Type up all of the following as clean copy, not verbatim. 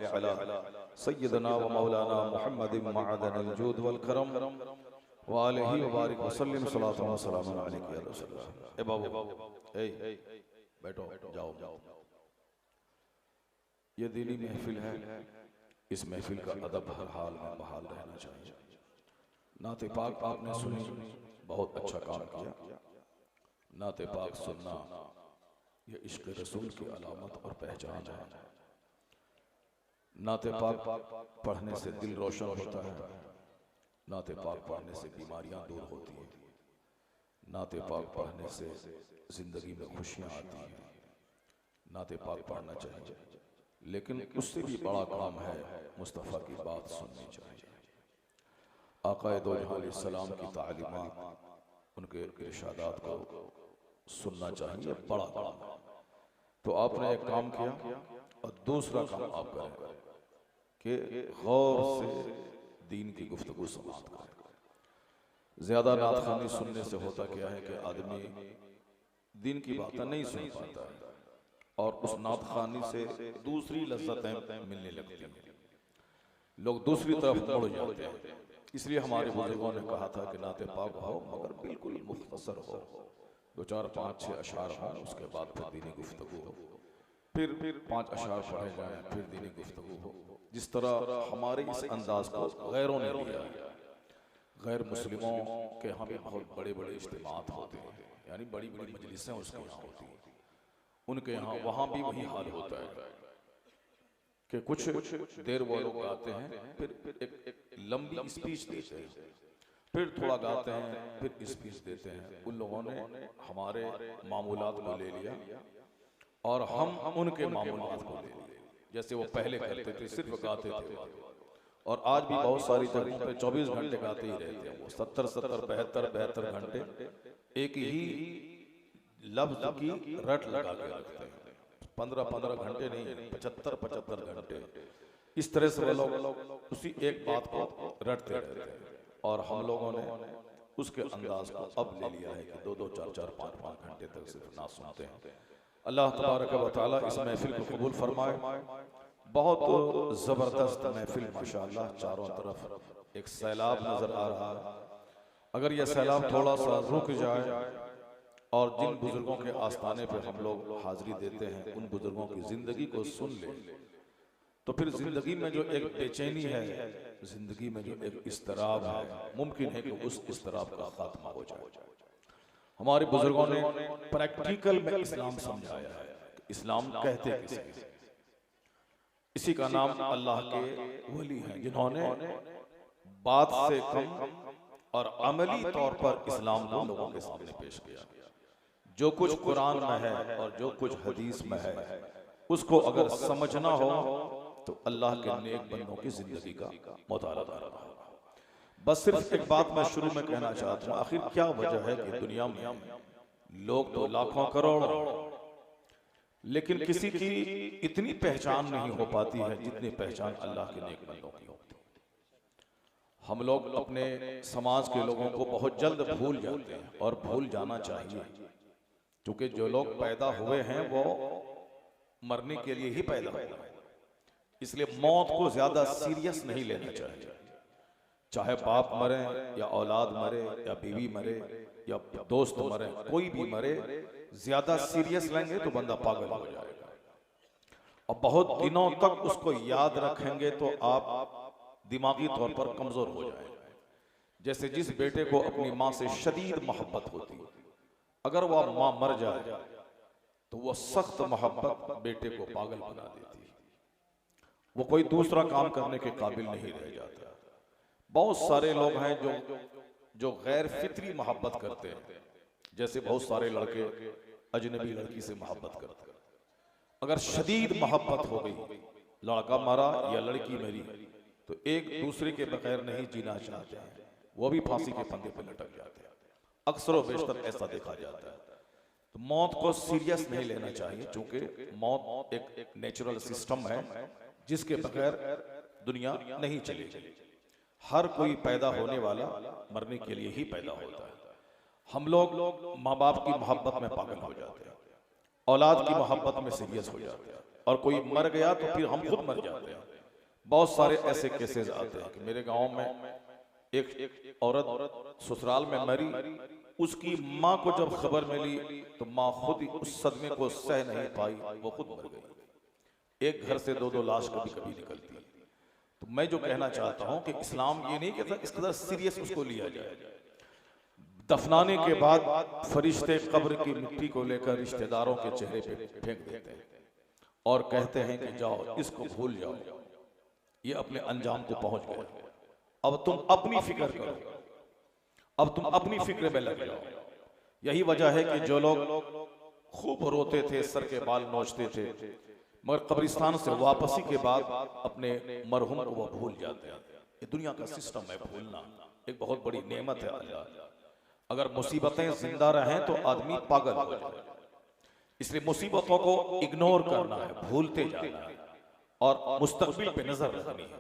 अला सय्यदना व मौलाना मुहम्मदिन मअदनिल जूद वल करम व आलिहि व बारिक व सल्लिम सलातु व सलामुन अलैका या रसूलल्लाह। ए बाबू, ए बैठो, जाओ। ये दीनी महफिल है, इस महफिल का अदब हर हाल में बहाल रहना चाहिए। नाते पाक आपने सुनी, बहुत अच्छा काम किया। नाते पाक सुनना ये इश्क़ रसूल की अलामत और पहचान है। नाते पाक पढ़ने से दिल रोशन होता है, नाते पाक पढ़ने से बीमारियां दूर होती हैं, नाते पाक पढ़ने से जिंदगी में खुशियां आती हैं। नाते पाक पढ़ना चाहिए, लेकिन उससे भी बड़ा काम है मुस्तफ़ा की बात सुननी चाहिए। आक़ाए दो जहां अलैहिस्सलाम की तालीमात, उनके इरशादात को सुनना चाहिए, बड़ा काम है। तो आपने एक काम किया और दूसरा काम आप करें कि गौर से दीन की गुफ्तगू समाअत करें। ज्यादा नात खानी सुनने से होता क्या है कि आदमी दीन की बातें नहीं सुन पाता है और उस नात खानी से दूसरी लज्जतें मिलने लगती हैं, लोग दूसरी तरफ मुड़ जाते हैं। इसलिए हमारे बुजुर्गों ने कहा था कि नाते पाक हो मगर बिल्कुल मुख्तसर हो, 2 4 5 6 अशार हो, उसके बाद फिर दीनी गुफ्तगू हो, फिर 5 अशार पढ़े जाए, फिर दीनी गुफ्तगू हो। जिस तरह हमारे इस अंदाज को गैरों ने लिया, गैर मुस्लिमों के यहाँ भी बहुत बड़े बड़े इज्तिमात होते हैं, यानी बड़ी बड़ी मजलिसें उसके यहाँ होती हैं। उनके यहाँ वहाँ भी वही हाल होता है कि कुछ देर वो लोग गाते हैं, फिर एक लंबी स्पीच देते हैं, फिर थोड़ा गाते हैं, फिर स्पीच देते हैं। उन लोगों ने हमारे मामूलात को ले लिया और हम उनके मामूलात को ले लिए। जैसे वो पहले करते थे, सिर्फ गाते थे, और आज भी बहुत सारी जगहों पे 24 घंटे गाते ही रहते हैं। वो 70 72 घंटे एक ही लफ्ज की रट लगा के रखते हैं। 15 घंटे नहीं, 75 घंटे इस तरह से वो लोग उसी एक बात को रटते रहते हैं। और हम लोगों ने उसके अंदाज को अब ले लिया है कि 2 4 4 5 घंटे तक सिर्फ ना सुनते हैं। अल्लाह तबारक व तआला इस महफिल को कबूल फरमाए। बहुत ज़बरदस्त महफिल माशाअल्लाह, चारों तरफ एक सैलाब नज़र आ रहा है। अगर यह सैलाब थोड़ा सा रुक जाए और जिन बुजुर्गों के आस्थाने पर हम लोग हाजिरी देते हैं उन बुजुर्गों की ज़िंदगी को सुन ले, तो फिर ज़िंदगी में जो एक बेचैनी है, ज़िंदगी में जो एक इस्तराब है, मुमकिन है कि उस इस्तराब का खात्मा हो जाए। हमारे बुजुर्गों ने प्रैक्टिकल में इस्लाम समझाया है। इस्लाम कहते किसे? इसी का नाम अल्लाह के वली हैं, जिन्होंने बात से कम और अमली तौर पर इस्लाम को लोगों के सामने पेश किया। जो कुछ कुरान में है और जो कुछ हदीस में है, उसको अगर समझना हो तो अल्लाह के नेक बंदों की जिंदगी का मुताला करना होगा। बस सिर्फ एक बात मैं शुरू में कहना चाहता हूँ, आखिर क्या वजह है कि दुनिया में लोग तो लाखों करोड़ों, लेकिन किसी की इतनी पहचान नहीं हो पाती है जितनी पहचान अल्लाह के नेक बंदों की होती है। हम लोग अपने समाज के लोगों को बहुत जल्द भूल जाते हैं और भूल जाना चाहिए, क्योंकि जो लोग पैदा हुए हैं वो मरने के लिए ही पैदा हुए हैं। इसलिए मौत को ज्यादा सीरियस नहीं लेना चाहिए। चाहे बाप मरे या औलाद मरे या बीवी मरे या दोस्त मरे, कोई भी मरे, ज्यादा सीरियस लेंगे तो बंदा पागल हो जाएगा और बहुत दिनों तक उसको याद रखेंगे तो आप दिमागी तौर पर कमजोर हो जाएंगे। जैसे जिस बेटे को अपनी माँ से शदीद मोहब्बत होती, अगर वह माँ मर जाए तो वह सख्त मोहब्बत बेटे को पागल बना देती है, वो कोई दूसरा काम करने के काबिल नहीं रह जाता। बहुत सारे लोग हैं जो गैर फित्री मोहब्बत करते हैं। जैसे बहुत सारे लड़के अजनबी लड़की से मोहब्बत करते हैं। अगर शदीद मोहब्बत हो गई, लड़का मरा या लड़की मरी, तो एक दूसरे के बगैर नहीं जीना चाहते हैं, वो भी फांसी के फंदे पर लटक जाते हैं। अक्सर व बेशतर ऐसा देखा जाता है। तो मौत को सीरियस नहीं लेना चाहिए, क्योंकि मौत एक नेचुरल सिस्टम है जिसके बगैर दुनिया नहीं चलेगी। हर कोई पैदा होने वाला मरने के लिए ही पैदा होता है। हम लोग माँ बाप की मोहब्बत में पागल हो जाते हैं, औलाद की मोहब्बत में सीरियस हो जाते हैं, और कोई मर गया तो फिर हम खुद मर जाते हैं। बहुत सारे ऐसे केसेस आते हैं कि मेरे गांव में एक औरत ससुराल में मरी, उसकी माँ को जब खबर मिली तो माँ खुद ही उस सदमे को सह नहीं पाई, वो खुद मर गई। एक घर से दो दो लाश कभी कभी निकलती है। तो मैं जो कहना चाहता हूं कि इस्लाम ये नहीं कहता इस कदर सीरियस उसको लिया जाए। दफनाने के बाद फरिश्ते कब्र की मिट्टी को लेकर रिश्तेदारों के चेहरे पे फेंक देते हैं और कहते हैं कि जाओ इसको भूल जाओ, ये अपने अंजाम को पहुंच गए, अब तुम अपनी फिक्र करो, अब तुम अपनी फिक्र में लग जाओ। यही वजह है कि जो लोग खूब रोते थे, सर के बाल नोचते थे, मगर कब्रिस्तान से वापसी के बाद अपने मरहूम को वो भूल जाते हैं। ये दुनिया का सिस्टम है, भूलना एक बहुत बड़ी नेमत है अल्लाह। अगर मुसीबतें जिंदा रहें तो आदमी पागल हो जाए, इसलिए मुसीबतों को इग्नोर करना है, भूलते जाना है और मुस्तकबिल पे नजर रखनी है।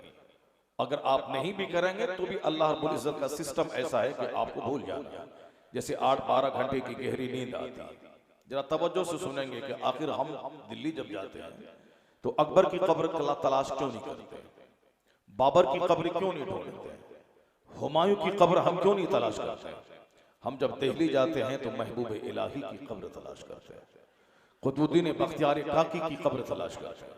अगर आप नहीं भी करेंगे तो भी अल्लाह रब्बुल इज्जत का सिस्टम ऐसा है कि आपको भूल जाना है। जैसे 8-12 घंटे की गहरी नींद आती है, जरा तवज्जो से सुनेंगे कि आखिर हम दिल्ली जब जाते हैं तो अकबर की कब्र का तलाश क्यों नहीं करते, बाबर की कब्र क्यों नहीं ढूंढते, हुमायूं की कब्र हम क्यों नहीं तलाश करते। हम जब दिल्ली जाते हैं तो महबूब इलाही की कब्र तलाश करते हैं, कुतुबुद्दीन बख्तियार काकी की कब्र तलाश करते हैं।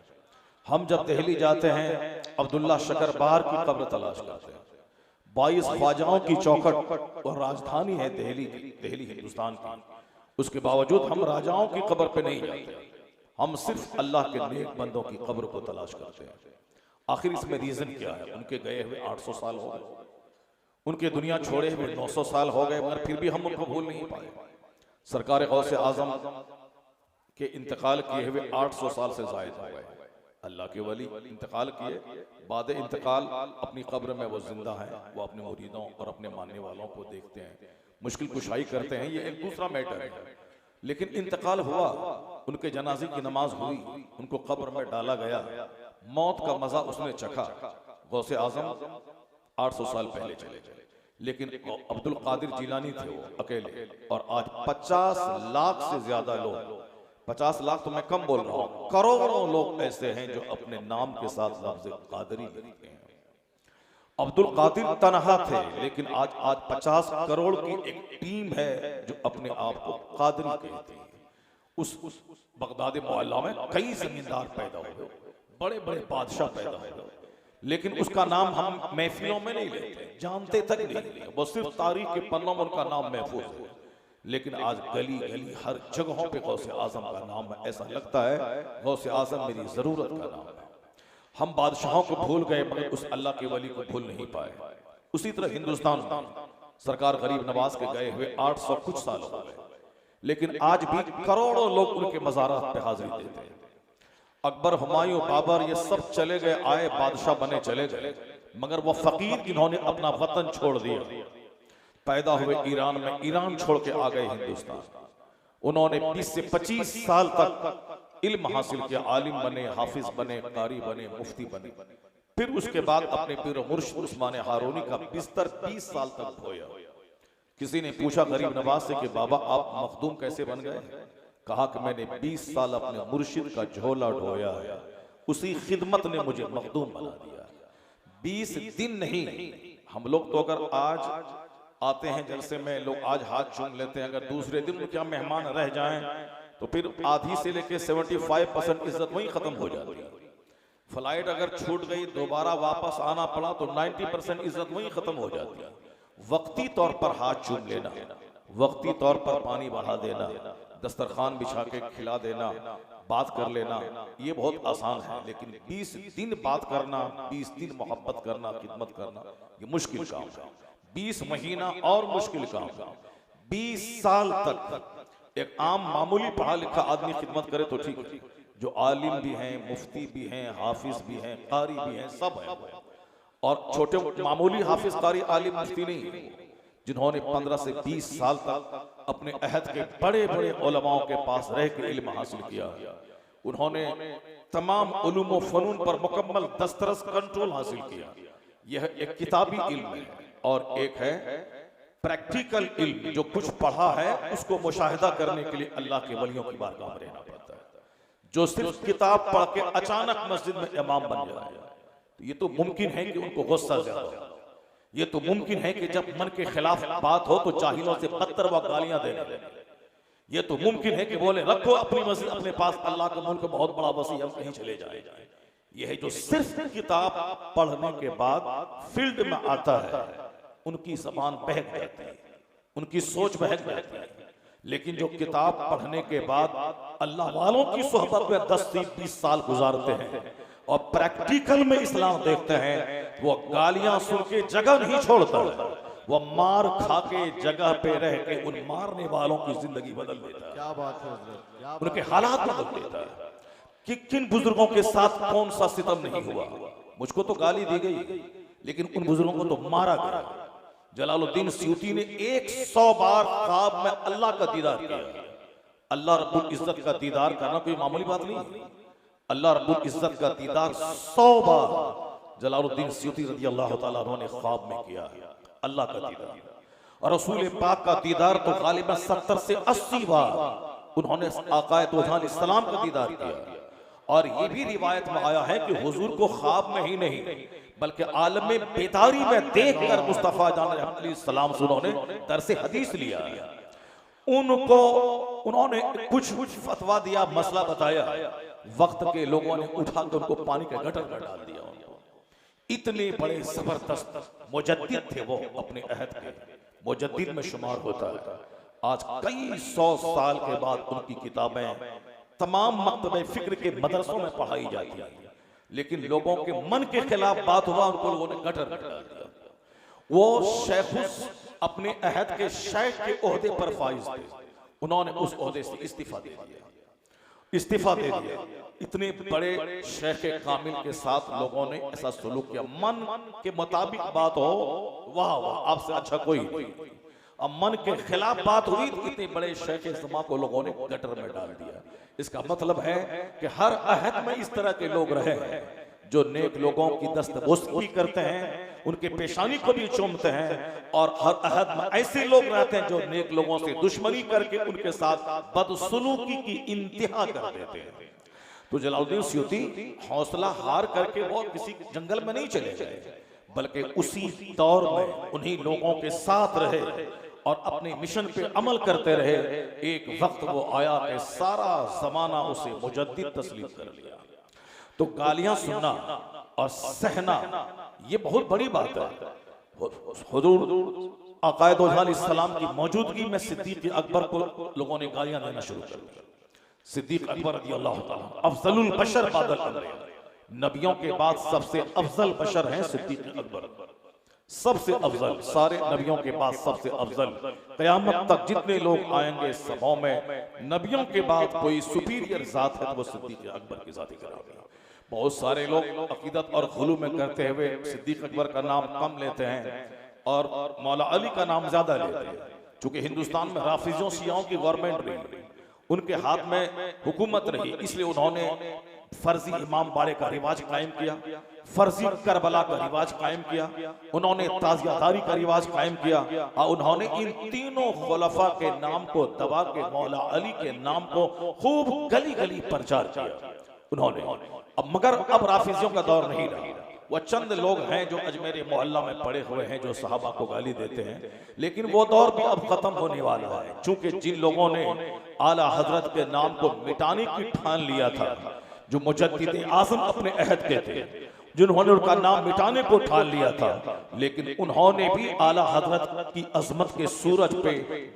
हम जब दिल्ली जाते हैं अब्दुल्ला शकरबार की कब्र तलाश करते हैं। 22 ख्वाजाओं की चौखट और राजधानी है दिल्ली हिंदुस्तान की, उसके बावजूद हम राजाओं की कब्र पे नहीं जाते, हम सिर्फ अल्लाह के नेक बंदों की कब्र को तलाश करते हैं। आखिर इसमें रीजन क्या है? उनके गए हुए 800 साल हो गए, उनके दुनिया छोड़े हुए 900 साल हो गए, मगर फिर भी हम उनको भूल नहीं पाए। सरकार गौसे आजम के इंतकाल किए हुए 800 साल से जायद हो गए। अल्लाह के वली इंतकाल किए, बाद इंतकाल अपनी कब्र में वो जिंदा है, वो अपने मुरीदों और अपने मानने वालों को देखते हैं, मुश्किल कुशाई करते हैं, ये एक दूसरा मैटर है। लेकिन इंतकाल हुआ, उनके जनाजे की नमाज हुई, उनको कब्र में डाला गया, मौत का मजा उसने चखा। गौसे आजम 800 साल पहले चले गए, लेकिन अब्दुल कादिर जिलानी थे वो अकेले, और आज 50 लाख से ज्यादा लोग, 50 लाख तो मैं कम बोल रहा हूं, करोड़ों लोग ऐसे हैं जो अपने नाम के साथ लफ्ज़ कादरी लिखते हैं। अब्दुल कादिर तनहा थे, लेकिन आज 50 करोड़ की एक टीम है जो अपने आप को कादरी कहती है। उस बगदाद मोहल्ला में कई जमींदार पैदा हुए, बड़े बड़े बादशाह पैदा हुए, लेकिन उसका नाम हम महफिलों में नहीं लेते, जानते तक नहीं, वो सिर्फ तारीख के पन्नों में उनका नाम महफूज है। लेकिन आज गली गली हर जगहों पे गौसे आजम का नाम है, ऐसा लगता है गौसे आजम मेरी जरूरत का नाम है। हम बादशाहों को भूल गए मगर उस अल्लाह के वली को भूल नहीं पाए। उसी तरह हिंदुस्तान में सरकार गरीब नवाज के गए हुए 800 कुछ साल हो गए, लेकिन आज भी करोड़ों लोग उनके मज़ारात पे हाजिरी देते हैं। अकबर, हुमायूं, बाबर ये सब चले गए, आए बादशाह बने चले गए, मगर वो फकीर जिन्होंने अपना वतन छोड़ दिया, पैदा हुए ईरान में, ईरान छोड़ के आ गए हिंदुस्तान, उन्होंने 20 से 25 साल तक इल्म हासिल किया, आलिम बने, हाफिज बने, कारी बने, मुफ्ती बने। फिर उसके बाद अपने पीर मुर्शिद उस्मान हारूनी का बिस्तर 20 साल तक धोया। किसी ने पूछा गरीब नवाज से कि बाबा आप मखदूम कैसे बन गए? कहा कि मैंने 20 साल अपने मुर्शिद का झोला ढोया है, उसी खिदमत ने मुझे मखदूम बना दिया। 20 दिन नहीं, हम लोग तो अगर आज आते हैं जलसे में, लोग आज हाथ चूम लेते हैं, अगर दूसरे दिन क्या मेहमान रह जाएं तो फिर आधी से लेके 75% इज्जत वहीं खत्म हो जाती है। फ्लाइट अगर छूट गई, दोबारा वापस आना पड़ा तो 90% इज्जत वहीं खत्म हो जाती है। वक्ती तौर पर हाथ चूम लेना, वक्ती तौर पर पानी बहा देना, दस्तरखान बिछा के खिला देना, बात कर लेना, ये बहुत आसान है। लेकिन 20 दिन बात करना, 20 दिन मोहब्बत करना, खिदमत करना, ये मुश्किल काम है। 20 महीना और मुश्किल काम, 20 साल तक एक आम मामूली पढ़ा लिखा आदमी खिदमत करे तो ठीक है, जो आलिम भी हैं, मुफ्ती भी हैं, हाफिज भी हैं, कारी भी हैं, सब हैं, और छोटे मामूली हाफिज, कारी, आलिम, मुफ्ती नहीं, जिन्होंने 15 से 20 साल तक अपने अहद के बड़े बड़े उलमाओं के पास रह के इल्म हासिल किया, उन्होंने तमाम उलूम व फनून पर मुकम्मल दस्तरस कंट्रोल हासिल किया। यह एक किताबी इल्म है, और एक है प्रैक्टिकल इल्म, जो कुछ पढ़ा है उसको मुशाहिदा करने के लिए अल्लाह के वलियों की बारगाह में रहना पड़ता है। जो सिर्फ किताब पढ़ के अचानक मस्जिद में इमाम बन जाए, तो ये तो मुमकिन है कि उनको गुस्सा ज्यादा हो, ये तो मुमकिन है कि जब मन के खिलाफ बात हो तो जाहिलों से बदतर वो गालियां देने लगे, ये तो मुमकिन है कि बोले रखो अपनी मस्जिद अपने पास, अल्लाह का मुल्क बहुत बड़ा वसी, हम कहीं चले जाए। ये है जो सिर्फ किताब पढ़ने के बाद फील्ड में आता है, उनकी जबान बहक जाती है, उनकी सोच बहक जाती है। लेकिन जो किताब पढ़ने के बाद अल्लाह वालों की सोहबत में 10 से 20 साल गुजारते हैं और प्रैक्टिकल में इस्लाम देखते हैं, वो गालियां सुन के जगह नहीं छोड़ता है, वो मार खा के जगह पे रह के उन मारने वालों की जिंदगी बदल देता है। क्या बात है, उनके हालात बदल देता है कि किन बुजुर्गों के साथ कौन सा सितम नहीं हुआ। मुझको तो गाली दी गई, लेकिन उन बुजुर्गों को तो मारा गया। जलालुद्दीन सयूती ने 100 बार ख्वाब में अल्लाह का दीदार किया। अल्लाह रब्बुल इज्जत का दीदार करना कोई मामूली बात नहीं। अल्लाह रब्बुल इज्जत का दीदार 100 बार जलालुद्दीन सयूती रज़ी अल्लाह ताला अन्हु ने ख्वाब में किया, अल्लाह का दीदार। और रसूल पाक का दीदार तो गालिबा 70 से 80 बार उन्होंने आकाए दो जहान इस्लाम का दीदार किया। और ये भी रिवायत में आया है कि हुजूर को ख्वाब में ही नहीं बल्कि आलम में बेदारी में देखकर मुस्तफा जान अलैहिस्सलाम से उन्होंने दरस हदीस लिया। उनको उन्होंने कुछ फतवा दिया, मसला बताया, वक्त के लोगों ने उठाकर उनको पानी के गटर में डाल दिया। इतने बड़े जबरदस्त मुजद्दिद थे वो, अपने अहद के मुजद्दिद में शुमार होता है। आज कई 100 साल के बाद उनकी किताबें तमाम मकतबे फिक्र के मदरसों में पढ़ाई जाती है, लेकिन लोगों के मन के खिलाफ बात हुआ, उनको लोगों ने गटर में डाल दिया। वो शेख अपने अहद के शेख के ओहदे पर फाइज थे, उन्होंने उस ओहदे से इस्तीफा दे दिया। इतने बड़े शेख कामिल के साथ लोगों ने ऐसा सलूक किया। मन के मुताबिक बात हो, वाह वाह, आपसे अच्छा कोई नहीं। अब मन के खिलाफ बात हुई तो इतने बड़े शेख जमा को लोगों ने गटर में डाल दिया। इसका मतलब है कि हर अहद में इस तरह के लोग रहे हैं जो नेक लोगों की दस्तबोस्ती करते हैं, उनके पेशानी को भी चूमते हैं, और हर अहद में ऐसे लोग रहते हैं जो नेक लोगों से दुश्मनी करके उनके साथ बदसलूकी की इंतहा कर देते हैं। तो जलालुद्दीन सयूती हौसला हार करके वो किसी जंगल में नहीं चले गए, बल्कि उसी दौर में उन्हीं लोगों के साथ रहे और अपने मिशन पे अमल करते रहे। एक वक्त वो आया कि सारा जमाना उसे मुजद्दिद तस्लीम कर लिया। तो गालियां सुनना और सहना ये बहुत बड़ी बात है। हुजूर आकाए दो जहान इस्लाम की मौजूदगी में सिद्दीक अकबर को लोगों ने गालियां देना शुरू कर दिया। सिद्दीक अकबर रज़ी अल्लाह ताला अफजलुल बशर बादल अंबिया, नबियों के बाद सबसे अफजल बशर हैं सिद्दीक अकबर, सबसे अफजल, सारे नबियों के बाद सबसे अफजल। क़यामत तक जितने लोग आएंगे सबों में नबियों के बाद कोई सुपीरियर जात है तो वो सिद्दीक अकबर की जाती करार है। बहुत सारे लोग अकीदत और खुलू में करते हुए सिद्दीक अकबर का नाम कम लेते हैं और मौला अली का नाम ज्यादा लेते हैं। चूंकि हिंदुस्तान में राफिजियों शियाओं की गवर्नमेंट रही, उनके हाथ में हुकूमत रही, इसलिए उन्होंने फर्जी इमाम बाड़े का रिवाज कायम किया, फर्जी करबला का रिवाज कायम किया, उन्होंने ताजियादारी का रिवाज कायम किया, और उन्होंने इन तीनों खुलफा के नाम को दबा के मौला अली के नाम को खूब गली गली प्रचार किया उन्होंने। मगर अब राफिजियों का दौर नहीं रहा। वह चंद लोग हैं जो अजमेर मोहल्ला में पड़े हुए हैं जो सहाबा को गाली देते हैं, लेकिन वो दौर भी अब खत्म होने वाला है। चूंकि जिन लोगों ने आला हजरत के नाम को मिटाने की ठान लिया था, जो मुजद्दिद आज़म अपने अहद के थे, जिन्होंने उनका नाम मिटाने को ठान लिया था, लेकिन उन्होंने भी आला हजरत की अजमत के सूरज पे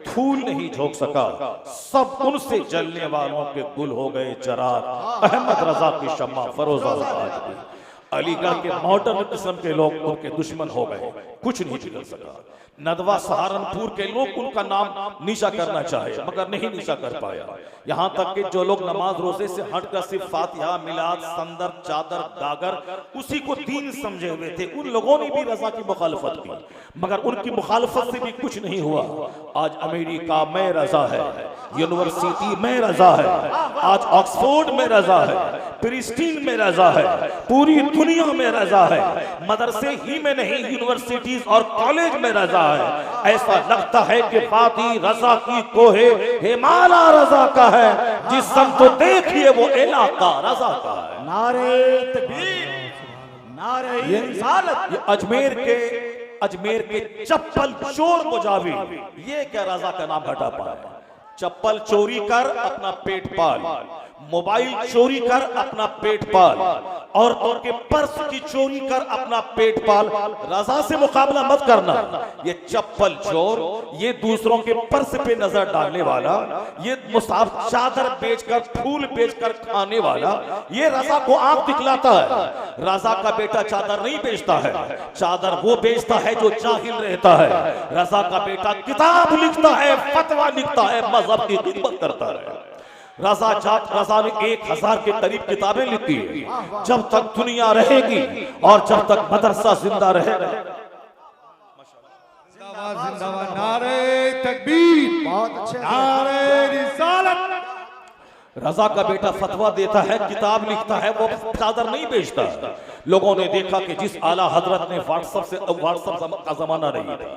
धूल नहीं झोंक सका। सब उनसे जलने वालों के गुल हो गए चिराग, अहमद रजा की शम्मा फरोजा आज भी। अलीगढ़ के मॉडर्न किस्म के लोग उनके दुश्मन हो गए, कुछ नहीं बिगड़ सका। नदवा सहारनपुर के लोग उनका नाम नीचा करना चाहे मगर नहीं नीचा कर पाया। यहाँ तक कि जो लोग नमाज रोजे से हटकर सिर्फ फातिहा, मिलाद, संदर, चादर, गागर उसी को दीन समझे हुए थे, उन लोगों ने भी रजा की मुखालफत की, मगर उनकी मुखालफत से भी कुछ नहीं हुआ। आज अमेरिका में रजा है, यूनिवर्सिटी में रजा है, आज ऑक्सफोर्ड में रजा है, प्रिस्टीन में रजा है, पूरी दुनिया में रजा है। मदरसे ही में नहीं, यूनिवर्सिटीज और कॉलेज में रजा है। ऐसा लगता है कि फाती रजा की कोहे हिमाला रजा का है, जिस सन तो देखिए वो इलाका रजा का है। नारे तकबीर, ये अजमेर के चप्पल चोर मुजावी, ये क्या रजा का नाम हटा पाए? चप्पल चोरी कर अपना पेट पाल, मोबाइल चोरी कर अपना पेट पाल, औरतों के पर्स की चोरी कर अपना पेट पाल। रजा से मुकाबला मत करना। ये चप्पल चोर, ये दूसरों के पर्स पे नजर डालने वाला, ये मुसाफ चादर बेचकर फूल बेचकर खाने वाला, ये रजा को आंख दिखलाता है। रजा का बेटा चादर नहीं बेचता है, चादर वो बेचता है जो जाहिल रहता है। रजा का बेटा किताब लिखता है, फतवा लिखता है, मजहब की खिदमत करता है। रजा ने 1000 के करीब किताबें लिखी है। जब तक दुनिया रहेगी और जब तक मदरसा जिंदा रहेगा। जिंदाबाद, नारे तकबीर, बहुत अच्छे, नारे रिसालत। रजा का बेटा फतवा देता है, किताब लिखता है, वो चादर नहीं बेचता। लोगों ने देखा कि जिस आला हजरत ने व्हाट्सएप का जमाना नहीं था,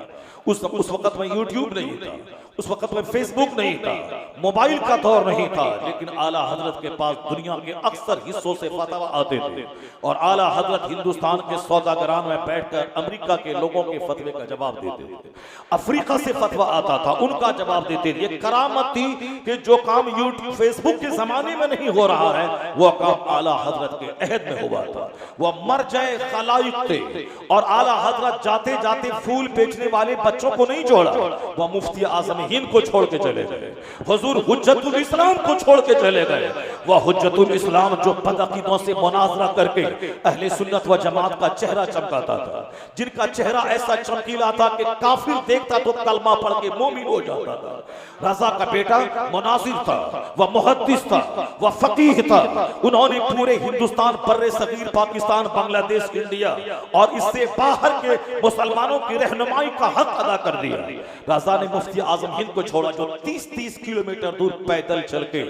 उस वक्त में यूट्यूब नहीं था, उस वक्त में फेसबुक नहीं था, मोबाइल का दौर नहीं था, लेकिन आला हजरत के पास दुनिया के अक्सर हिस्सों से फतवा आते थे और आला हजरत हिंदुस्तान के सौदागरान में बैठकर अमेरिका के लोगों के फतवे का जवाब देते थे। अफ्रीका से फतवा आता था, उनका जवाब देते थे। ये करामत थी कि जो काम यूट्यूब फेसबुक के जमाने में नहीं हो रहा है, वो काम आला हजरत के अहद में हुआ था। वह मरजाए खलाइक थे और आला हजरत जाते जाते फूल बेचने वाले बच्चों को नहीं छोड़ा, वह मुफ्ती आजम हिंद को छोड़ के चले गए, हुजूर हुज्जतुल इस्लाम को छोड़ के चले गए। वह हुज्जतुल इस्लाम जो बदअकीदों से मुनाजरा करके अहले सुन्नत व जमात का चेहरा चमकाता था, जिनका चेहरा ऐसा चमकीला था कि काफिर देखता तो कलमा पढ़ के मोमिन हो जाता था। रजा का बेटा मुनाजिर था, वह मुहद्दिस था, वह फकीह था। उन्होंने पूरे हिंदुस्तान, बर्रे सगीर, पाकिस्तान, बांग्लादेश, इंडिया और इससे बाहर के मुसलमानों की रहनुमाई का हक अदा कर दिया। रजा ने मुफ्ती आजम हिंद को छोड़ा जो 30-30 किलोमीटर दूर पैदल चल के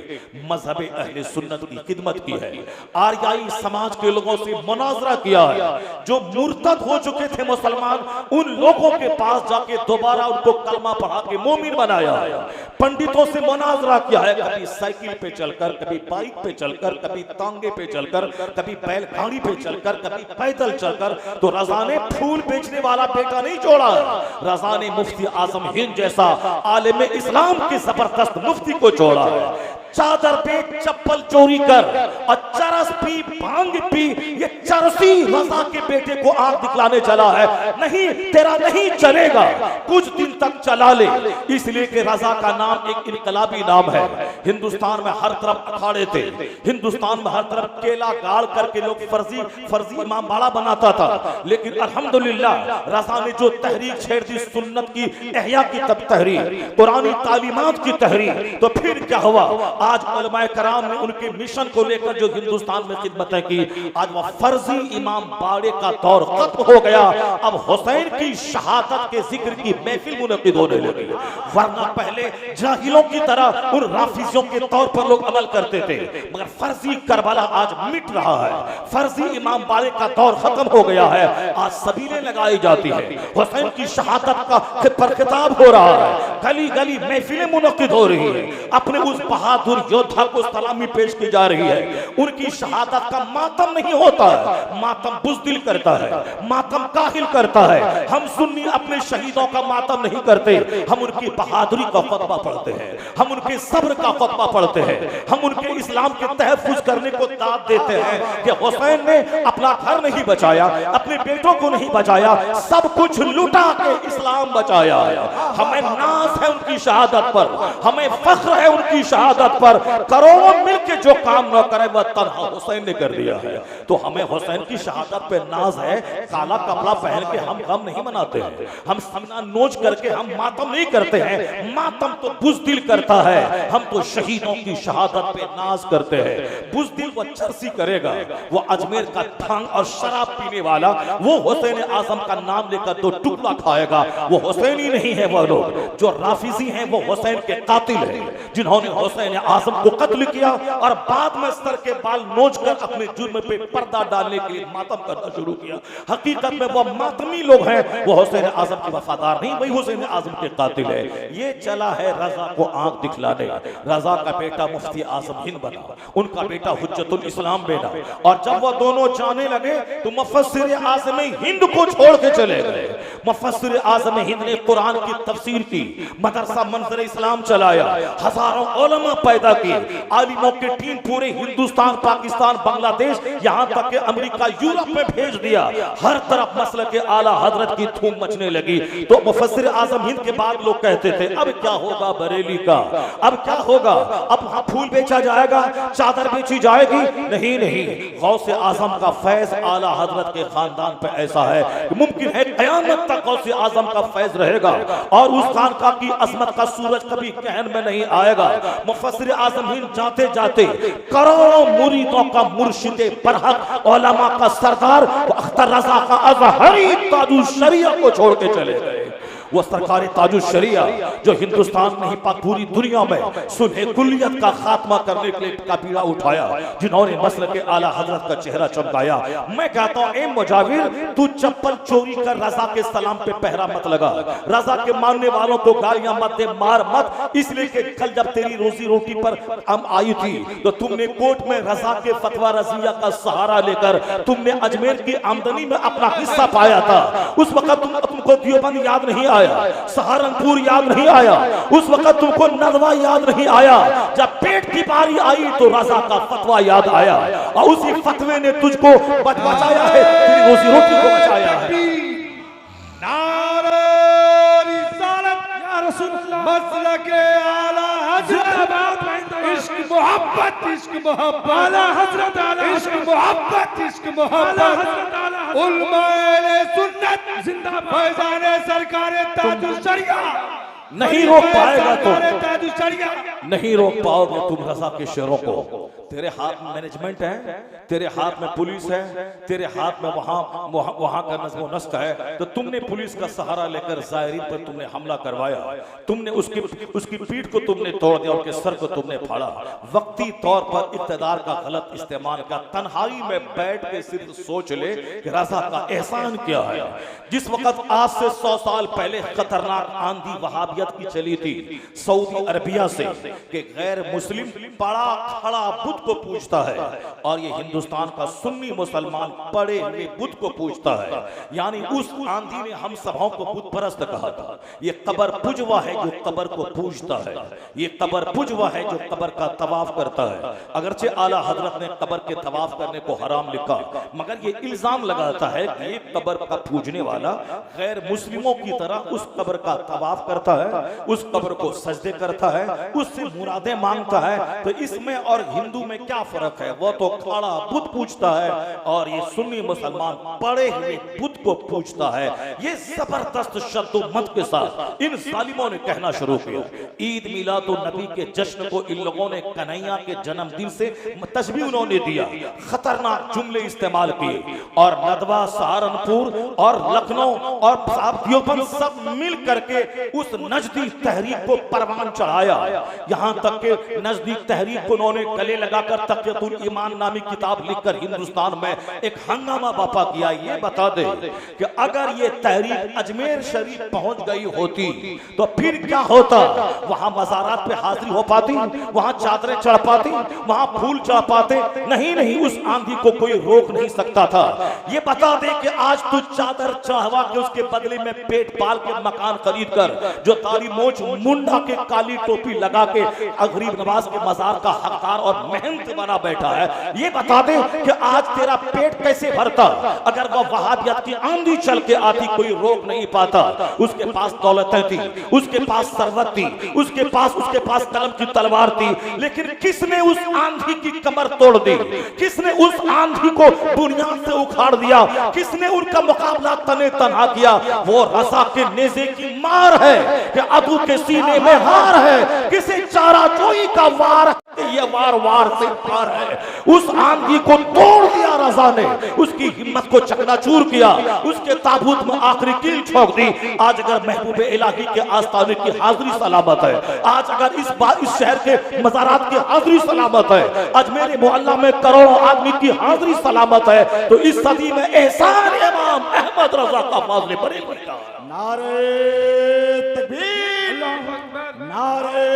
मजहब अहले सुन्नत की खिदमत की है। आर्याई समाज के लोगों से मुनाजरा किया है। जो मुर्तद हो चुके थे मुसलमान, उन लोगों के पास जाके दोबारा उनको कलमा पढ़ा के मोमिन बनाया है। पंडितों से मुनाजरा किया है, कभी साइकिल पे चलकर, कभी बाइक पे चलकर, कभी तांगे पे चलकर, कभी बैलगाड़ी पे चलकर, कभी पैदल चलकर। तो रजा ने फूल बेचने वाला बेटा नहीं छोड़ा। रजा ने मुफ्ती आजम हिंद जैसा आलिम इस्लाम के जबरदस्त मुफ्ती को छोड़ा है। चादर पे चप्पल चोरी कर और चरस पी, भांग पी, ये चरसी रजा के बेटे को आग दिखलाने चला है। नहीं, तेरा नहीं चलेगा, कुछ दिन तक चला ले। इसलिए कि रजा का नाम एक इनकलाबी नाम है। हिंदुस्तान में हर तरफ अखाड़े थे, हिंदुस्तान में हर तरफ केला गाड़ करके लोग फर्जी इमाम बाड़ा बनाता था। लेकिन अल्हम्दुलिल्लाह रजा ने जो तहरीक छेड़ दी, सुन्नत की एहया की तब तहरीक, कुरानी तालीमात की तहरीक, तो फिर क्या हुआ? आज उलमाए कराम ने उनके मिशन को लेकर जो हिंदुस्तान में खिदमतें की, आज वह फर्जी इमाम बाड़े का दौर खत्म हो गया। अब हुसैन की शहादत के जिक्र की महफिल मुनक्किद होने लगी। वरना पहले जाहिलों की तरह उन राफिजियों के तौर पर लोग अमल करते थे, मगर फर्जी करबला आज मिट रहा है। फर्जी इमाम बाड़े का दौर खत्म हो गया है। आज सबीलें लगाई जाती है, हुसैन की शहादत का पर खिताब हो रहा है, गली गली महफिलें मुनक्किद हो रही है। अपने उस बहादुर योद्धा को सलामी पेश की जा रही है। उनकी शहादत का मातम नहीं होता है, मातम बुज़दिल करता है, मातम काहिल करता है। हम सुन्नी अपने शहीदों का मातम नहीं करते, हम उनकी बहादुरी का खुतबा पढ़ते हैं, हम उनके सब्र का खुतबा पढ़ते हैं, हम उनके इस्लाम के तहफ़्फ़ुज़ करने को दाद देते हैं कि हुसैन ने अपना घर नहीं बचाया, अपने बेटों को नहीं बचाया, सब कुछ लुटा के इस्लाम बचाया। हमें नाज है उनकी शहादत पर, हमें फख्र है उनकी शहादत पर। करोड़ों मिलके जो काम न करे वह तन्हा हुसैन ने कर दिया है। तो हमें हुसैन की शहादत पे नाज है। काला कपड़ा पहन के हम गम नहीं मनाते हैं, हम सीना नोच करके हम मातम नहीं करते हैं। मातम तो बुज़दिल करता है, हम तो शहीदों की शहादत पे नाज करते हैं। बुज़दिल वो चरसी करेगा, वो अजमेर का भांग और शराब पीने वाला, वो हुसैन आजम का नाम लेकर दो टुकड़ा खाएगा, वो हुसैनी नहीं है। वो लोग जो राफिजी हैं वो हुसैन के कातिल हैं, जिन्होंने हुसैन आजम को कत्ल किया और बाद में सर के बाल नोचकर अपने जुर्म पे पर्दा डालने के लिए मातम करना शुरू किया। हकीकत में वो मातमी लोग हैं, वो हुसैन आजम के वफादार नहीं, वही हुसैन आजम के कातिल है। ये चला है रजा को आंख दिखलाने। रजा का बेटा मुफ्ती आजम हिंद बना, उनका बेटा बेटा हुज्जतुल इस्लाम बेना। और जब वो दोनों जाने लगे तो मुफस्सिर आज़म हिंद को छोड़ के चले गए। मुफस्सिर आज़म हिंद ने कुरान की तफसीर की, मदरसा मंजर इस्लाम चलाया, हजारों उलमा पैदा किए, आलिमों की टीम पूरे हिंदुस्तान, पाकिस्तान, बांग्लादेश, यहाँ तक कि अमेरिका, यूरोप में भेज दिया। हर तरफ मसले के आला हजरत की धूम मचने लगी। तो मुफस्सिर आज़म हिंद के बाद लोग कहते थे अब क्या होगा बरेली का, अब क्या होगा, अब वहां फूल बेचा जाएगा, चादर बेची जाएगी। नहीं नहीं, गौसे आजम का फैज आला हजरत के खानदान पे ऐसा है कि मुमकिन है कयामत तक गौसे आजम का फैज रहेगा और उस खानका की अजमत का सूरज कभी कहन में नहीं आएगा। मुफस्सिर आज़म हिंद जाते जाते करोड़ों मुरीदों का मुर्शिद बरहक, उलमा का सरदार अख्तर रजा का अज़हरी ताजुल शरिया को छोड़ के चले गए। वो सरकार ताजुल शरिया जो हिंदुस्तान नहीं पूरी दुनिया में सुलह कुलियत का खात्मा करने के लिए का बीड़ा उठाया, जिन्होंने मसले के आला हजरत का चेहरा चमकाया। मैं कहता हूं ए मुजाविर, तू चप्पल चोरी कर रजा के सलाम पे पहरा मत लगा, रजा के मानने वालों को गालियां मत दे, मार मत। इसलिए कि कल जब तेरी रोजी रोटी पर हम आई थी तो तुमने कोर्ट में रजा के फतवा रजिया का सहारा लेकर तुमने अजमेर की आमदनी में अपना हिस्सा पाया था। उस वक्त तुमको देवबंद याद नहीं आया, सहारनपुर याद नहीं आया, उस वक्त तुमको नदवा याद नहीं आया। जब पेट की बारी आई तो रजा का फतवा याद आया और उसी फतवे ने तुझको बचाया है, तेरी रोजी रोटी को बचाया है। नारे रिसालत या रसूल अल्लाह, मसलके आला हजरत, इश्क मोहब्बत, इश्क मोहब्बत, आला हजरत, इश्क मोहब्बत, इश्क मोहब्बत, उलमाए सुन्नत जिंदाबाद, फैजाने सरकारे ताजुल शरिया। नहीं रोक पाएगा तुम, नहीं रोक पाओगे तुम रजा के शेरों को। तेरे हाथ में मैनेजमेंट है, तेरे हाथ में पुलिस है, तेरे हाथ में वहां का नज़्म व नस्क है। तो तुमने पुलिस का सहारा लेकर ज़ायरीन पर तुमने हमला करवाया, तुमने उसकी पीठ को तुमने तोड़ दिया, उसके सर को तुमने फाड़ा। वक्ती तौर पर इक़्तिदार का गलत इस्तेमाल का, तन्हाई में बैठ के सिर्फ सोच ले कि रजा का एहसान क्या है। जिस वक्त आज से 100 साल पहले खतरनाक आंधी वहाबियत की चली थी सऊदी अरबिया से कि गैर मुस्लिम बड़ा खड़ा बुत को पूजता है और ये हिंदुस्तान का सुन्नी मुसलमान पड़े हुए बुत को पूजता है, यानी उस आंधी ने हम सबों को बुत परस्त कहा था। ये कबर पुजवा है जो कबर को पूजता है, ये कबर पुजवा है जो कबर का तवाफ करता है। अगरचे आला हजरत ने कबर के तवाफ करने को हराम लिखा, मगर ये इल्जाम लगाता है कि ये कबर का पूजने वाला गैर मुस्लिमों की तरह उस कबर का तवाफ करता है, उस कब्र को सजदे करता है, उससे मुरादें मांगता है। तो इसमें और हिंदू में क्या फर्क है? वो तो खड़ा बुत पूजता है और ये सुन्नी मुसलमान पड़े हुए बुत को पूजता है। ये जबरदस्त शद्दोमत के साथ इन जालिमों ने कहना शुरू किया। ईद मिलादुन नबी के जश्न को इन लोगों ने कन्हैया के जन्मदिन से तशबीह उन्होंने दिया, खतरनाक जुमले इस्तेमाल किए और नदवा, सहारनपुर और लखनऊ और देवबंद सब मिल करके उस नजदीक तहरीक को परवान चढ़ाया। यहां तक के नजदीक तहरीक को उन्होंने गले लगाकर तक़ियतुल ईमान नामी किताब लिखकर हिंदुस्तान में एक हंगामा बर्पा किया। ये बता दे कि अगर ये तहरीक अजमेर शरीफ पहुंच गई होती तो फिर क्या होता? वहां मज़ारात पे हाजिरी हो पाती, वहां चादरें चढ़ पाती, वहां फूल चढ़ पाते? नहीं नहीं, उस आंधी को कोई रोक नहीं सकता था। ये बता दे कि आज तू चादर चढ़वा के उसके बदले में पेट पाल के मकान खरीद कर, जो काली मोच मुंडा के काली टोपी लगा के गरीब नवाज के मजार का हकदार और मेहनत बना बैठा है, ये बता दे कि आज तेरा पेट कैसे भरता? अगर वह वहाबियत की आंधी चल के आती कोई रोक नहीं पाता। उसके पास दौलतें थी, उसके पास सरवत थी, उसके पास कलम की तलवार थी, लेकिन किसने उस आंधी की कमर तोड़ दी? किसने उस आंधी को बुनियाद से उखाड़ दिया? किसने उनका मुकाबला तने तनहा किया? वो रजा के नेज़े की मार है कि अदू के सीने में हार है, किसे चारा जोई का वार है, ये वार वार से पार है। उस आंधी को तोड़ दिया रजा ने, उसकी हिम्मत को चकनाचूर किया, उसके ताबूत में आखिरी कील ठोक दी। आज अगर महबूब इलाही के आस्ताने की हाजिरी सलामत है, आज अगर इस शहर के मज़ारात की हाजिरी सलामत है, अजमेर मोहल्ला में करोड़ों आदमी की हाजिरी सलामत है, तो इस सदी में एहसान इमाम अहमद रजा का फाज़िल बरेलवी का। नारे तकबीर, नारे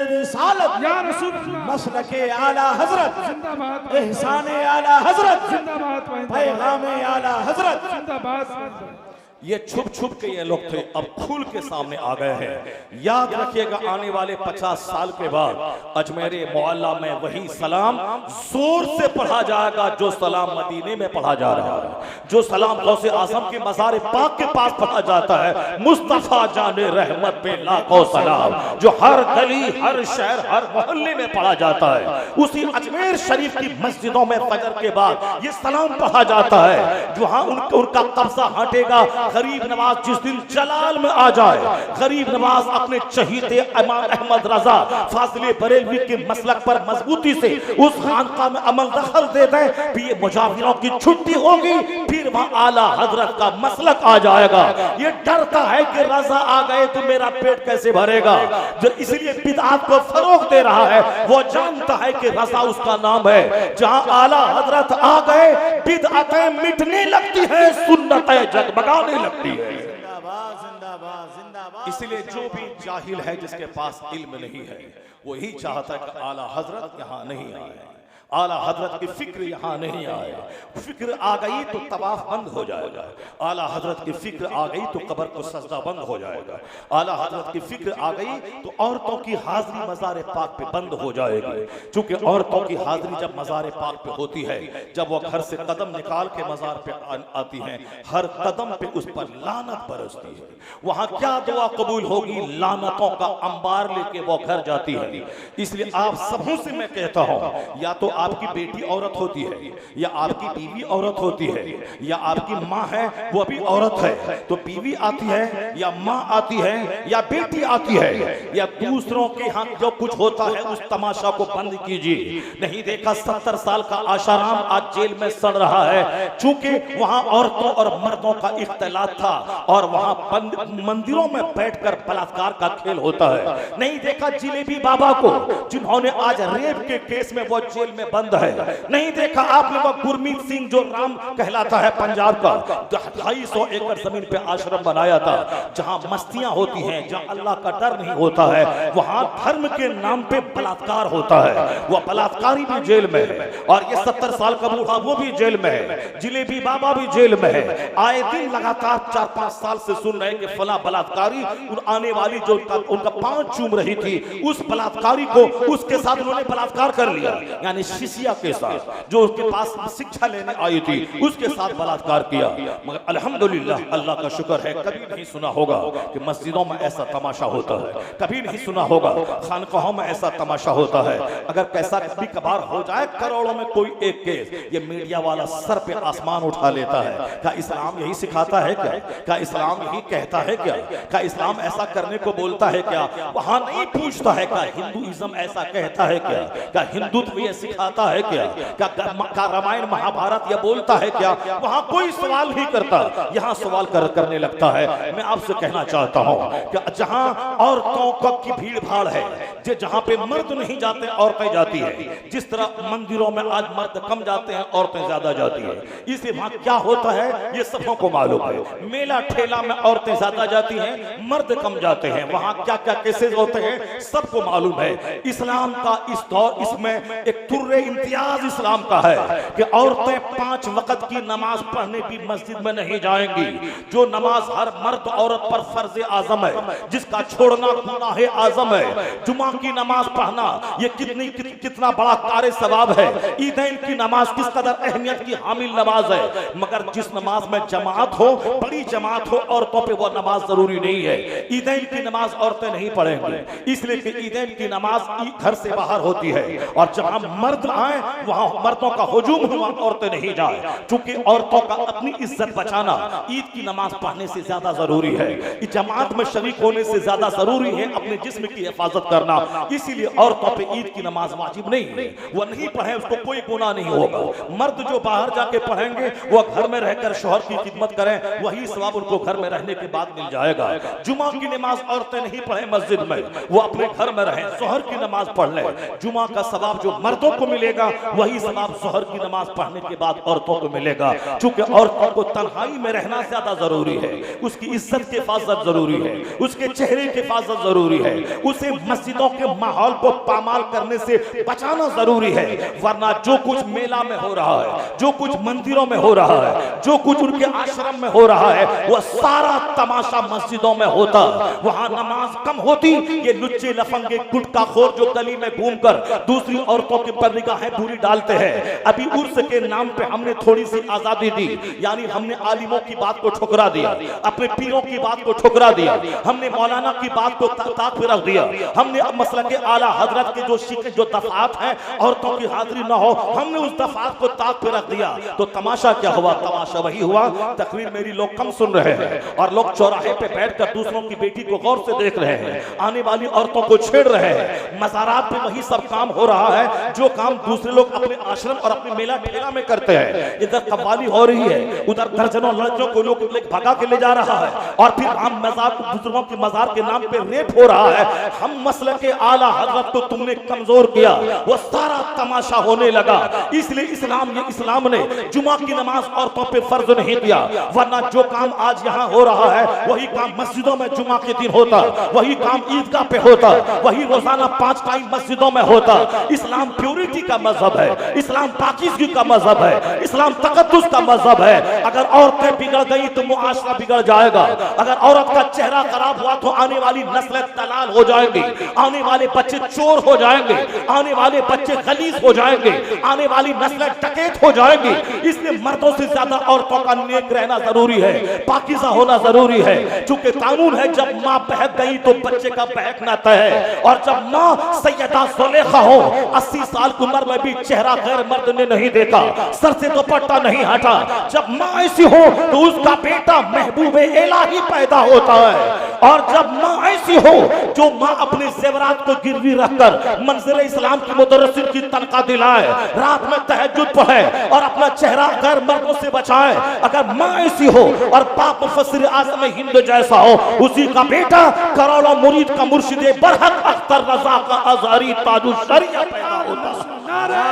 रिसालत, या रसूल अल्लाह, मसलके आला हजरत, जिंदाबाद, एहसाने आला हजरत, जिंदाबाद, पैगामे आला हजरत। जिंदाबाद। ये छुप छुप के ये लोग थे, अब खुल के सामने आ गए हैं। याद रखिएगा, आने वाले 50 साल के बाद अजमेर मोहल्ला में वही सलाम जोर से पढ़ा जाएगा जो सलाम मदीने में पढ़ा जा रहा है, जो सलाम गौसे आजम के मज़ार पाक के पास पढ़ा जाता है। मुस्तफा जाने रहमत पे लाखों सलाम, जो हर गली, हर शहर, हर मोहल्ले में पढ़ा जाता है। उसी अजमेर शरीफ की मस्जिदों में फजर के बाद ये सलाम पढ़ा जाता है। जहां उनका कब्जा हटेगा, गरीब नवाज जिस दिन जलाल में आ जाए, गरीब नवाज अपने चहीते इमाम अहमद रजा फाजिले बरेलवी के मसलक पर मजबूती से उस खानका में अमल दखल दे दें, फिर ये मुजाफिरों की छुट्टी होगी, फिर वहां आला हजरत का मसलक आ जाएगा। ये डरता है कि रजा आ गए तो मेरा पेट कैसे भरेगा, जो इसलिए बिदअत को फरोग दे रहा है। वो जानता है कि रजा उसका नाम है। जहां आला हजरत आ गए, बिदअतें मिटने लगती है, सुन्नतें जगमगाने लगती है। जिंदाबाद, जिंदाबाद, जिंदाबाद। इसलिए जो भी जाहिल है, जिसके पास इल्म नहीं है, वो यही चाहता है कि आला हजरत यहाँ नहीं आए, आला हजरत की फिक्र यहाँ नहीं आए। फिक्र आ गई तो तवाफ बंद हो जाएगा, आला हजरत की फिक्र आ गई तो कब्र को सजदा बंद हो जाएगा, आला हजरत की फिक्र आ गई तो औरतों की हाजिरी मज़ार पाक पे बंद हो जाएगी। चूंकि औरतों की हाजिरी जब मज़ार पाक पे होती है, जब वो घर से कदम निकाल के मज़ार पे आती हैं, हर कदम पे उस पर लानत बरसती है। वहां क्या दुआ कबूल होगी? लानतों का अंबार लेके वो घर जाती है। इसलिए आप सबों से मैं कहता हूं, या तो आपकी बेटी औरत होती है, या आपकी बीवी औरत होती है, या आपकी माँ है वो भी औरत है, तो बीवी आती है या माँ आती है या बेटी आती है, या दूसरों के यहाँ जो कुछ होता है उस तमाशा को बंद कीजिए। नहीं देखा 70 साल का आशाराम आज जेल में सड़ रहा है, चूंकि वहां औरतों और मर्दों का इख्तिलात था और वहां मंदिरों में बैठकर बलात्कार का खेल होता है। नहीं देखा जिलेबी बाबा को, जिन्होंने आज रेप के केस में वो जेल में बंद है। नहीं देखा आपने वो गुरमीत सिंह जो राम कहलाता है पंजाब का, 250 एकड़ जमीन पे आश्रम बनाया था, जहां मस्तियां होती हैं, जहां अल्लाह का डर नहीं होता है, वहां धर्म के नाम पे बलात्कार होता है। वो बलात्कारी भी जेल में है और ये 70 साल का बूढ़ा वो भी जेल में है, जिलेबी बाबा भी जेल में है। आए दिन लगातार 4-5 साल से सुन रहे हैं कि फला बलात्कारी आने वाली जो उनका पांव चूम रही थी, उस बलात्कारी को उसके साथ उन्होंने बलात्कार कर लिया, यानी शिष्या के साथ जो उसके पास शिक्षा लेने आई थी उसके साथ बलात्कार किया। मगर अल्हम्दुलिल्लाह, अल्लाह का शुक्र है, कभी नहीं सुना होगा कि मस्जिदों में ऐसा तमाशा होता है, कभी नहीं सुना होगा खानकाहों में ऐसा तमाशा होता है। अगर कैसा कभी कभार हो जाए करोड़ों में कोई एक केस, ये मीडिया वाला सर पे आसमान उठा लेता है। क्या इस्लाम यही सिखाता है क्या? क्या इस्लाम यही कहता है क्या? क्या इस्लाम ऐसा करने को बोलता है क्या? वहां नहीं पूछता है क्या हिंदुइज्म ऐसा कहता है क्या? क्या हिंदुत्व ये सिखाता है क्या? क्या रामायण महाभारत ये बोलता है क्या? वहां कोई सवाल नहीं करता, यहाँ सवाल करने लगता है। मैं आपसे कहना चाहता हूँ कि जहाँ औरतों की भीड़ भाड़ है, जहाँ पे मर्द नहीं जाते औरतें जाती है, जिस तरह मंदिरों में आज मर्द कम जाते हैं औरतें ज्यादा जाती है, इसलिए वहां क्या होता है ये सबों को मालूम है। मेला ठेला में औरतें ज्यादा जाती हैं, मर्द कम जाते हैं, वहां क्या क्या केसेस होते हैं सबको मालूम है। इस्लाम का इस दौर इसमें एक तुर्रे इम्तियाज इस्लाम का है कि औरतें 5 वक्त की नमाज पढ़ने भी मस्जिद में नहीं जाएंगी, जो नमाज हर मर्द औरत पर फर्ज आजम है, जिसका छोड़ना गुनाह आजम है। जुमा की नमाज पढ़ना ये कितना बड़ा कार्य सवाब है। ईदैन की नमाज किस कदर अहमियत की हामिल नमाज है, मगर जिस नमाज में जमात हो, बड़ी जमात हो, औरतों पे वो नमाज जरूरी नहीं है। ईदैन की नमाज औरतें नहीं पढ़ेंगी, इसलिए कि ईदैन की नमाज घर से बाहर होती है और जहां मर्द आए वहां मर्दों का हुजूम हुआ, औरतें नहीं जाए, क्योंकि औरतों का अपनी इज्जत बचाना ईद की नमाज पढ़ने से ज्यादा जरूरी है, जमात में शरीक होने से ज्यादा जरूरी है अपने जिस्म की हिफाजत करना। इसीलिए औरतों पे ईद की नमाज वाजिब नहीं है, वो नहीं पढ़े उसको कोई गुनाह नहीं होगा। मर्द जो बाहर जाके पढ़ेंगे वो घर में रहकर शौहर की खिदमत करें, वही सवाब उनको घर में रहने के बाद मिल जाएगा। जुमा की नमाज औरतें नहीं पढ़े मस्जिद में, वो अपने घर में रहें, शौहर की नमाज पढ़ ले। जुमा का सवाब जो मर्दों को मिलेगा वही सवाब शौहर की नमाज पढ़ने के बाद औरतों को मिलेगा, क्योंकि औरतों को तन्हाई में रहना ज्यादा जरूरी है, उसकी इज्जत की हिफाजत जरूरी है, उसके चेहरे की हिफाजत जरूरी है, उसे मस्जिदों के माहौल को पामाल करने से बचाना जरूरी है, वरना जो कुछ मेला में हो रहा है, जो कुछ मंदिरों में हो रहा है, जो कुछ उनके आश्रम में हो रहा है, वो सारा तमाशा मस्जिदों में होता, वहां नमाज कम होती। ये लुच्चे लफंगे गुटखाखोर जो गली में घूमकर दूसरी औरतों के पर निगाहें पूरी डालते हैं। अभी उर्स के नाम पे हमने थोड़ी सी आजादी दी, यानी हमने आलिमों की बात को ठुकरा दिया, अपने पीरों की बात को ठुकरा दिया, हमने मौलाना की बात को ताक पे रख दिया, हमने अब मसला के आला हजरत के जो दफात हैं औरतों की हाजिरी ना हो, हमने उस दफात को ताक पे रख दिया। तो तमाशा क्या हुआ? तमाशा वही हुआ, तकरीर मेरी लोग कम सुन रहे हैं और लोग चौराहे पे बैठकर दूसरों की बेटी को गौर से देख रहे हैं, आने वाली औरतों को छेड़ रहे हैं। मज़ारात पे वही सब काम हो रहा है जो काम दूसरे लोग अपने आश्रम और अपने मेला ठेला में करते हैं। इधर कव्वाली हो रही है, उधर दर्जनों लड़कियों को लोग भगा के ले जा रहा है और फिर हम मज़ार बुजुर्गों के मज़ार के नाम पे रेप हो रहा है। हम मसले के आला हजरत को तुमने कमजोर किया, वो सारा तमाशा होने लगा। इसलिए इस्लाम ने जुमा की नमाज औरतों पे फर्ज नहीं किया, वरना जो काम आज यहाँ हो रहा है वही काम मस्जिदों में जुमा के दिन होता, वही काम ईदगाह पे होता, वही रोजाना 5 टाइम मस्जिदों में होता। इस्लाम प्योरिटी का मजहब है, इस्लाम पाकीज़गी का मजहब है, इस्लाम तकद्दुस का मजहब है। अगर औरतें बिगड़ गई तो मुआशरा बिगड़ जाएगा, अगर औरत का चेहरा खराब हुआ तो आने वाली नस्लें दलाल हो जाएंगी, आने वाले बच्चे चोर हो जाएंगे, आने वाले बच्चे खलीस हो जाएंगे, आने वाली नस्लें डकैत हो जाएंगी। इसलिए मर्दों से ज्यादा औरतों का नेक रहना जरूरी है, पाकीज़ा होना जरूरी है। चूंकि कानून है जब माँ बहक गई तो बच्चे का बहकना तय है, और जब माँ सैयदा ज़ुलेखा हो 80 साल की उम्र में भी चेहरा गैर मर्द ने नहीं देखा, सर से दुपट्टा नहीं हटा, जब माँ ऐसी हो तो उसका बेटा महबूबे इलाही पैदा होता है। और जब माँ ऐसी हो जो माँ अपने जेवरात को गिरवी रखकर मंजिल इस्लाम की मुदर्रिसिन की तनख्वाह दिलाए, रात में तहज्जुद पढ़े और अपना चेहरा गैर मर्दों से बचाए, अगर माँ ऐसी हो और पाक मुफस्सिर आज़म हिंद जैसा हो, उसी का बेटा करोड़ों मुरीद का मुर्शिद बरहक अख्तर रजा का अज़हरी ताजुल शरिया पैदा होता है। नारे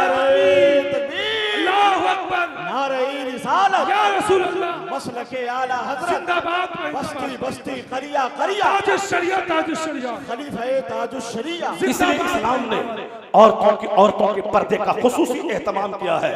तकबीर, अल्लाहु अकबर, नारे रिसालत, या रसूल अल्लाह, मसलके आला हजरत, जिंदाबाद, बस्ती बस्ती करिया करिया, ताजुश शरिया, ताजुश शरिया, खलीफे ताजुश शरिया। इसलिए इस्लाम ने औरतों के पर्दे का खुसूसी एहतमाम किया है।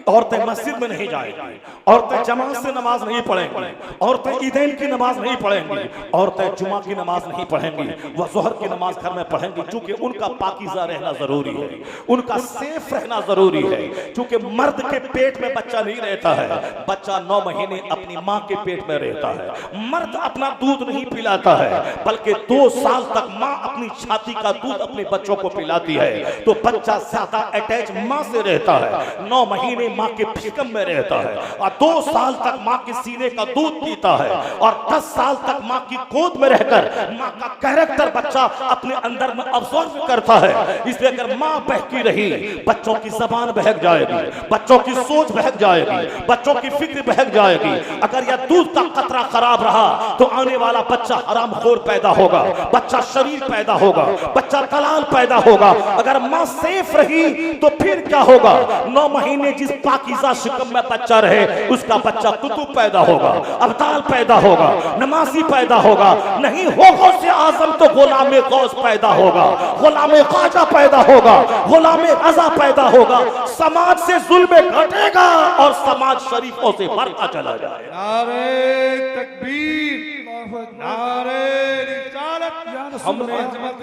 औरतें मस्जिद में नहीं जाएंगी, औरतें जमात से नमाज नहीं पढ़ेंगी, औरतें ईदैन की नमाज नहीं पढ़ेंगी, औरतें जुमा की नमाज नहीं पढ़ेंगी, वह ज़ोहर की नमाज घर में पढ़ेंगी, क्योंकि उनका पाकीज़ा रहना जरूरी है, उनका सेफ रहना जरूरी है। क्योंकि मर्द के पेट में बच्चा नहीं रहता है, बच्चा 9 महीने अपनी माँ के पेट में रहता है। मर्द अपना दूध नहीं पिलाता है, बल्कि 2 साल तक माँ अपनी छाती का दूध अपने बच्चों को पिलाती है, तो बच्चा ज्यादा अटैच माँ से रहता है। 9 महीने माँ के फिकम में रहता है और 2 साल तक माँ के सीने का दूध पीता है और 10 साल तक माँ की गोद में रहकर माँ का कैरेक्टर बच्चा अपने अंदर में अब्सॉर्ब करता है। इसलिए अगर माँ बहकी रही, बच्चों की जबान बहक जाएगी, बच्चों की सोच बहक जाएगी, बच्चों की फिक्र बहक जाएगी। अगर यह दूध का कतरा खराब रहा तो आने वाला बच्चा हरामखोर पैदा होगा, बच्चा शरीर पैदा होगा, बच्चा दलाल पैदा होगा। अगर माँ सेफ रही तो फिर क्या होगा? 9 महीने जिस पाकीज़ा शिकम में बच्चा रहे उसका बच्चा कुतुब पैदा होगा, अब्दाल पैदा होगा, नमाजी पैदा होगा। नहीं हो गौस आजम तो गुलाम गौस पैदा होगा, गुलाम ख्वाजा पैदा होगा, गुलाम रजा पैदा होगा। समाज से जुल्म घटेगा और समाज शरीफों से बढ़ता चला जाएगा। नारे तकबीर, नारे रिसालत,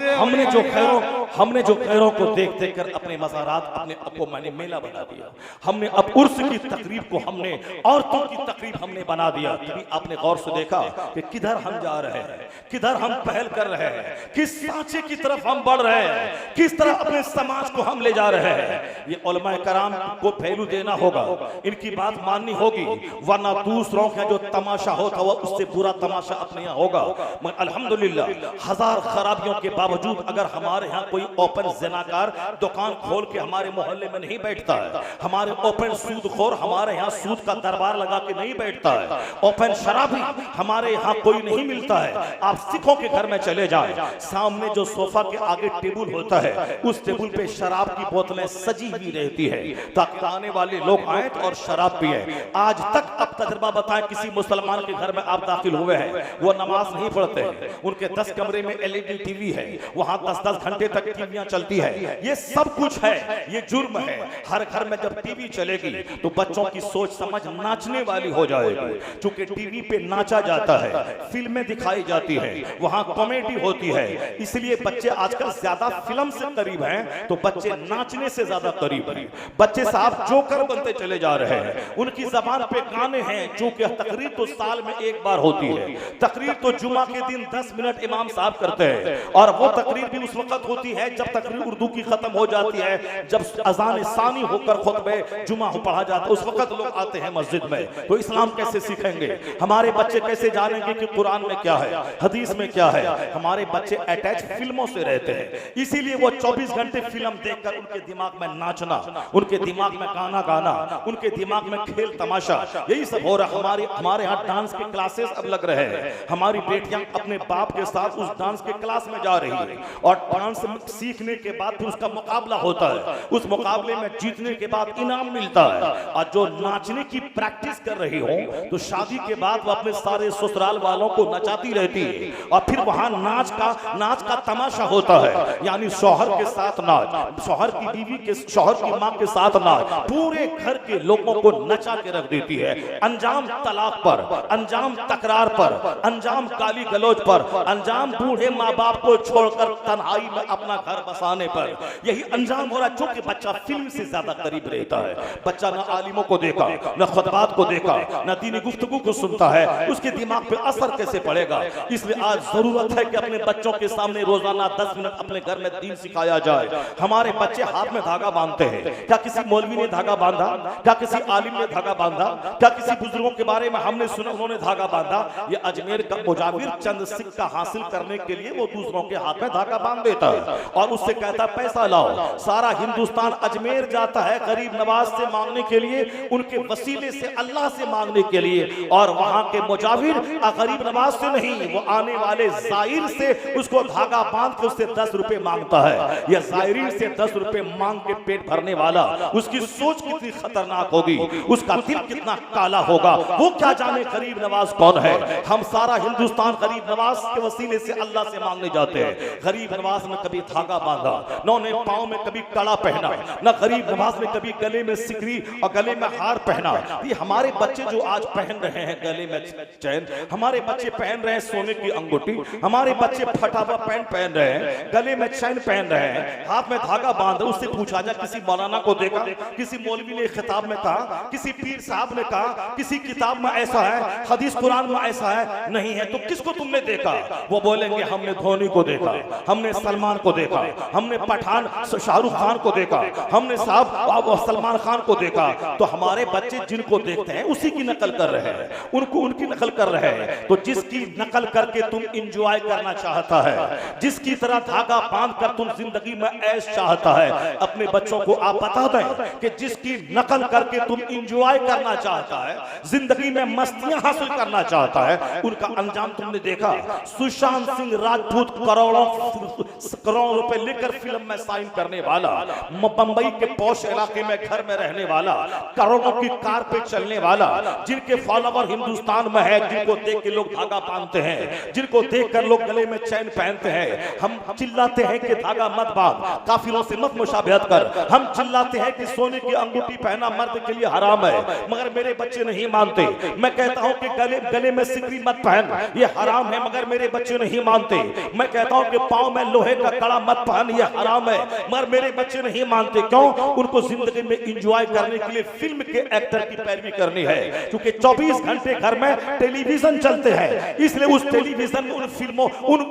हमने जो खैरों को देख देख कर अपने मज़ारात, अपने आपको मैंने मेला बना दिया। हमने अब उर्स की तकरीब को हमने औरतों की तकरीब हमने बना दिया। तभी आपने गौर से देखा कि किधर हम जा रहे हैं, किधर हम पहल कर रहे हैं, किस सांचे की तरफ हम बढ़ रहे हैं, किस तरह अपने समाज को हम ले जा रहे हैं। ये उलमाए कराम को पहलू देना होगा, इनकी बात माननी होगी, वरना दूसरों का जो तमाशा होता हुआ उससे बुरा तमाशा अपने यहाँ होगा। मगर अल्हम्दुलिल्लाह हजार खराबियों के बावजूद अगर हमारे यहाँ कोई ओपन ज़िनाकार दुकान खोल के हमारे मोहल्ले में नहीं बैठता है, हमारे ओपन सूदखोर हमारे यहाँ सूद का दरबार लगा के नहीं बैठता है, ओपन शराबी हमारे यहाँ कोई नहीं मिलता है। आप सिखों के घर में चले जाएं, सामने जो सोफा के आगे टेबल होता है उस टेबल पे शराब की बोतलें सजी हुई रहती है ताकि आने वाले लोग आए और शराब पिए। आज तक अब तजुर्बा बताएं किसी मुसलमान के घर में आप दाखिल हुए हैं, वो नमाज नहीं पढ़ते, उनके 10 कमरे में LED टीवी है, वहां 10-10 घंटे तक तक टीवियां चलती है, ये सब कुछ है, ये जुर्म है। हर घर में जब टीवी चलेगी तो बच्चों की सोच समझ नाचने वाली हो जाएगी। चूंकि टीवी पे नाचा जाता है, फिल्में दिखाई जाती है, वहां कॉमेडी होती है, इसलिए बच्चे आजकल ज्यादा फिल्म से करीब हैं, तो बच्चे नाचने से ज्यादा करीब हैं। बच्चे साहब जोकर बनते चले जा रहे हैं, उनकी जबान पे गाने हैं। चूंकि तकरीर तो साल में एक बार होती है, तकरीर तो जुमा के दिन 10 मिनट इमाम साहब करते हैं, और वो तकरीर भी उस वक्त होती है जब तकरीर उर्दू की खत्म हो जाती है, जब अजान सानी होकर खुतबे जुमा पढ़ा जाता है, उस वक्त लोग आते हैं मस्जिद में। तो इस्लाम कैसे सीखेंगे? हमारे बच्चे कैसे जानेंगे कि कुरान में क्या है, हदीस में क्या है? हमारे बच्चे अटैच फिल्मों से रहते हैं, इसीलिए वो 24 घंटे फिल्म देखकर उनके दिमाग में नाचना, उनके दिमाग में गाना गाना, उनके दिमाग में खेल तमाशा, यही सब हो रहा है। हमारे यहाँ डांस के क्लासेस अब लग रहे हैं, हमारी बेटियां अपने बाप के साथ उस डांस के क्लास में जा रही है, और डांस सीखने के बाद फिर उसका मुकाबला होता है, उस मुकाबले में जीतने के बाद इनाम मिलता है। और जो नाचने की प्रैक्टिस कर रही हो तो शादी के बाद वो अपने सारे ससुराल वालों को नचाती रहती है, और फिर वहां नाच का तमाशा होता है, यानी शौहर के साथ नाच, शौहर की बीवी के, शौहर की मां के साथ नाच, पूरे घर के लोगों को नचा के रख देती है। अंजाम तलाक पर, अंजाम तकरार पर, अंजाम गाली गलौज पर, अंजाम बूढ़े माँ बाप को छोड़कर तन्हाई में अपना घर बसाने पर, यही अंजाम हो रहा है। चूंकि बच्चा फिल्म से ज्यादा करीब रहता है, बच्चा न आलिमों को देखा, न खुतबात को देखा, न दीनी गुफ्तगू को सुनता है, उसके दिमाग पे असर कैसे पड़ेगा? इसलिए आज जरूरत है कि अपने बच्चों के सामने रोजाना 10 मिनट अपने घर में दीन सिखाया जाए। हमारे बच्चे हाथ में धागा बांधते हैं, क्या किसी मौलवी ने धागा बांधा? क्या किसी आलिम ने धागा बांधा? क्या किसी बुजुर्गों के बारे में हमने सुना उन्होंने धागा बांधा? ये अजमेर का मुजाविर चंद सिक्का हासिल करने के लिए वो दूसरों के हाथ में धागा बांध देता है, और उससे कहता है पैसा लाओ। सारा हिंदुस्तान अजमेर जाता है गरीब नवाज से मांगने के लिए, उनके वसीले से अल्लाह से मांगने के लिए, और वहां के मुजाविर गरीब नवाज से नहीं, वो आने वाले जाहिर से उसको धागा बांध के उससे 10 रुपए मांगता है। यह जाहिरीन से 10 रुपए मांग के पेट भरने वाला, उसकी सोच कितनी खतरनाक होगी, उसका दिल कितना काला होगा, वो क्या जाने गरीब नवाज कौन है। हम सारा हिंदुस्तान गरीब नवाज के वसीले से अल्लाह से मांगने जाते हैं। गरीब नवाज ने कभी धागा बांधा, न उन्हें पांव में कभी कड़ा पहना, न गरीब नवाज ने कभी गले में सिकरी और गले में हार पहना। ये हमारे बच्चे जो आज पहन रहे हैं गले में चैन, हमारे बच्चे पहन रहे हैं सोने की अंगूठी, हमारे बच्चे फटा हुआ पैंट पहन रहे हैं, गले में चैन पहन रहे हैं, हाथ में धागा बांध रहे। उससे पूछा जाए किसी मौलाना को देखा, किसी मौलवी ने खिताब में कहा, किसी पीर साहब ने कहा, किसी किताब में ऐसा है, हदीस कुरान में ऐसा है? नहीं है। तो किसको तुमने देखा? वो बोलेंगे हमने धोनी को देखा, हमने सलमान को देखा, हमने पठान शाहरुख खान को देखा, हमने साहब सलमान खान को देखा। तो हमारे बच्चे जिनको देखते हैं उसी की नकल कर रहे हैं, उनको उनकी नकल कर रहे हैं। तो जिसकी नकल करके तुम इंजॉय करना चाहता है, जिसकी तरह धागा बांध कर तुम जिंदगी में ऐश चाहता है, अपने बच्चों को आप बता दें कि जिसकी नकल करके तुम इंजॉय करना चाहता है, जिंदगी में मस्तियां हासिल करना चाहता है, उनका अंजाम तुमने देखा। सुशांत सिंह राजपूत करोड़ों रुपए लेकर फिल्म में साइन करने वाला, बंबई के पौष इलाके में घर में रहने वाला, करोड़ों की कार पे चलने वाला, जिनके फॉलोवर हिंदुस्तान में है, जिनको देख के लोग धागा बांधते हैं, जिनको देखकर लोग गले में चैन पहनते हैं। हम चिल्लाते हैं कि धागा मत बांध, काफिरों से मत मुशाबहत कर। हम चिल्लाते हैं कि सोने की अंगूठी पहना मर्द के लिए हराम है, मगर मेरे बच्चे नहीं मानते। मैं कहता हूं कि गले में सिकरी मत पहन, ये हराम है, मगर मेरे बच्चे नहीं मानते। मैं कहता हूं कि पांव में लोहे का कड़ा मत पहन, ये हराम है, मगर मेरे बच्चे नहीं मानते। क्यों? उनको जिंदगी में एंजॉय करने के लिए फिल्म के एक्टर की पैरवी करनी है, क्योंकि 24 घंटे घर में टेलीविजन चलते हैं, इसलिए उस टेलीविजन में उन फिल्मों उन